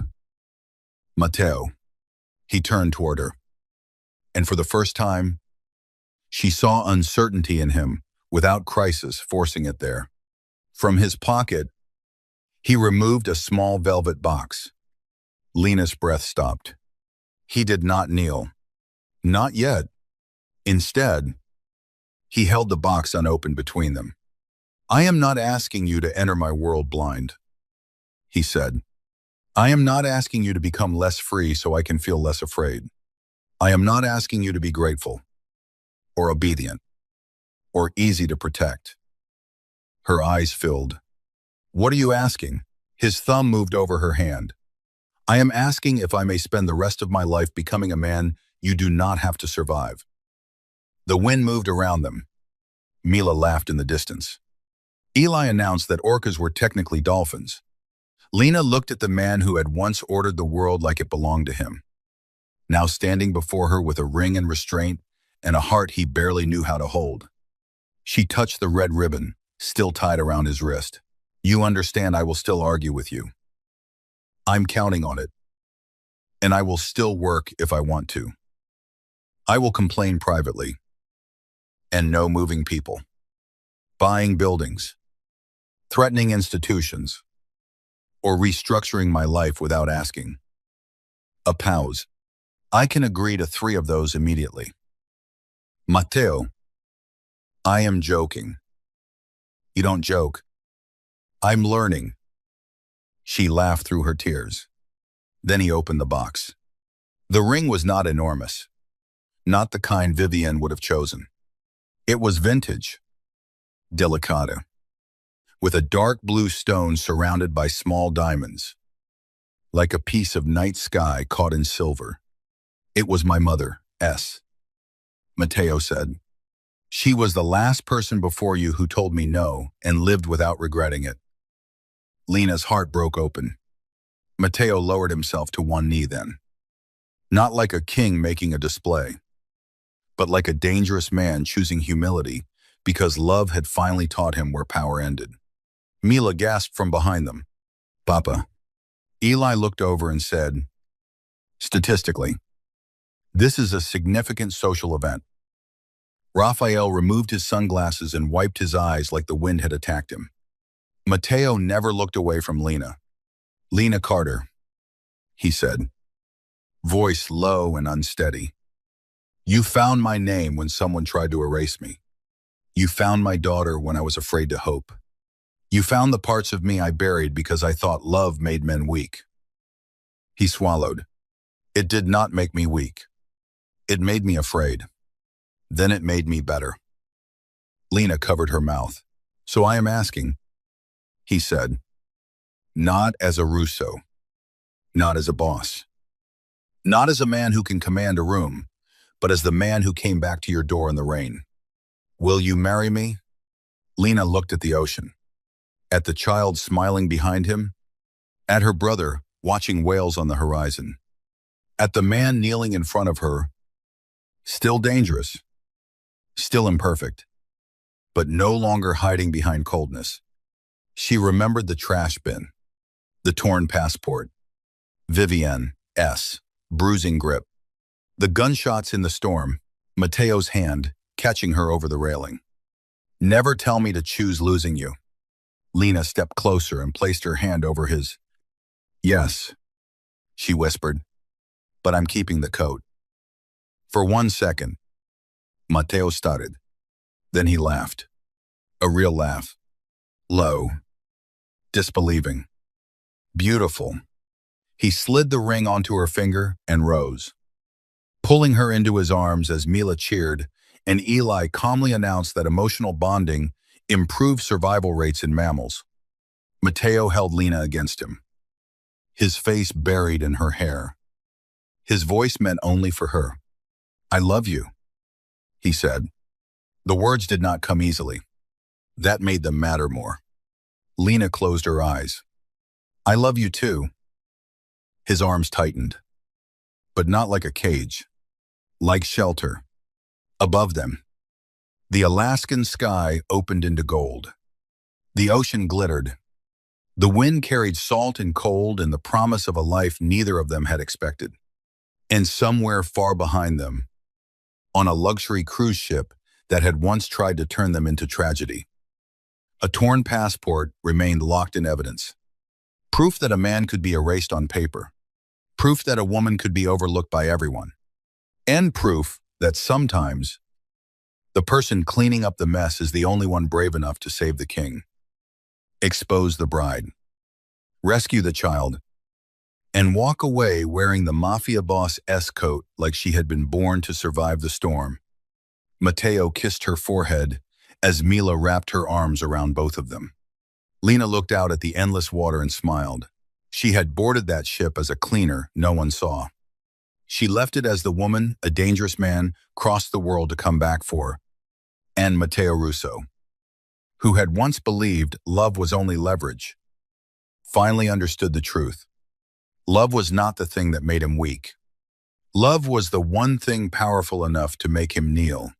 Mateo. He turned toward her. And for the first time, she saw uncertainty in him, without crisis forcing it there. From his pocket, he removed a small velvet box. Lena's breath stopped. He did not kneel. Not yet. Instead, he held the box unopened between them. I am not asking you to enter my world blind, he said. I am not asking you to become less free so I can feel less afraid. I am not asking you to be grateful, or obedient, or easy to protect. Her eyes filled. What are you asking? His thumb moved over her hand. I am asking if I may spend the rest of my life becoming a man you do not have to survive. The wind moved around them. Mila laughed in the distance. Eli announced that orcas were technically dolphins, Lena looked at the man who had once ordered the world like it belonged to him, now standing before her with a ring and restraint and a heart he barely knew how to hold. She touched the red ribbon, still tied around his wrist. You understand I will still argue with you. I'm counting on it. And I will still work if I want to. I will complain privately. And no moving people. Buying buildings. Threatening institutions. Or restructuring my life without asking. A pause. I can agree to 3 of those immediately. Matteo. I am joking. You don't joke. I'm learning. She laughed through her tears. Then he opened the box. The ring was not enormous. Not the kind Vivienne would have chosen. It was vintage. Delicata. With a dark blue stone surrounded by small diamonds. Like a piece of night sky caught in silver. It was my mother, S. Matteo said. She was the last person before you who told me no and lived without regretting it. Lena's heart broke open. Matteo lowered himself to one knee then. Not like a king making a display, but like a dangerous man choosing humility because love had finally taught him where power ended. Mila gasped from behind them. Papa. Eli looked over and said, statistically, this is a significant social event. Raphael removed his sunglasses and wiped his eyes like the wind had attacked him. Matteo never looked away from Lena. Lena Carter, he said, voice low and unsteady. You found my name when someone tried to erase me. You found my daughter when I was afraid to hope. You found the parts of me I buried because I thought love made men weak. He swallowed. It did not make me weak. It made me afraid. Then it made me better. Lena covered her mouth. So I am asking, he said, not as a Russo, not as a boss, not as a man who can command a room, but as the man who came back to your door in the rain. Will you marry me? Lena looked at the ocean, at the child smiling behind him, at her brother watching whales on the horizon, at the man kneeling in front of her, still dangerous, still imperfect, but no longer hiding behind coldness. She remembered the trash bin, the torn passport, Vivienne, S, bruising grip, the gunshots in the storm, Matteo's hand catching her over the railing. Never tell me to choose losing you. Lena stepped closer and placed her hand over his. Yes, she whispered, but I'm keeping the coat. For 1 second, Matteo started. Then he laughed. A real laugh. Low. Disbelieving. Beautiful. He slid the ring onto her finger and rose, pulling her into his arms as Mila cheered, and Eli calmly announced that emotional bonding improved survival rates in mammals. Matteo held Lena against him, his face buried in her hair. His voice meant only for her. I love you, he said. The words did not come easily. That made them matter more. Lena closed her eyes. I love you too. His arms tightened, but not like a cage, like shelter. Above them, the Alaskan sky opened into gold. The ocean glittered. The wind carried salt and cold and the promise of a life neither of them had expected. And somewhere far behind them, on a luxury cruise ship that had once tried to turn them into tragedy, a torn passport remained locked in evidence. Proof that a man could be erased on paper. Proof that a woman could be overlooked by everyone. And proof that sometimes the person cleaning up the mess is the only one brave enough to save the king. Expose the bride. Rescue the child. And walk away wearing the Mafia boss S coat like she had been born to survive the storm. Matteo kissed her forehead as Mila wrapped her arms around both of them. Lena looked out at the endless water and smiled. She had boarded that ship as a cleaner no one saw. She left it as the woman, a dangerous man, crossed the world to come back for, and Matteo Russo, who had once believed love was only leverage. finally understood the truth. Love was not the thing that made him weak. Love was the one thing powerful enough to make him kneel.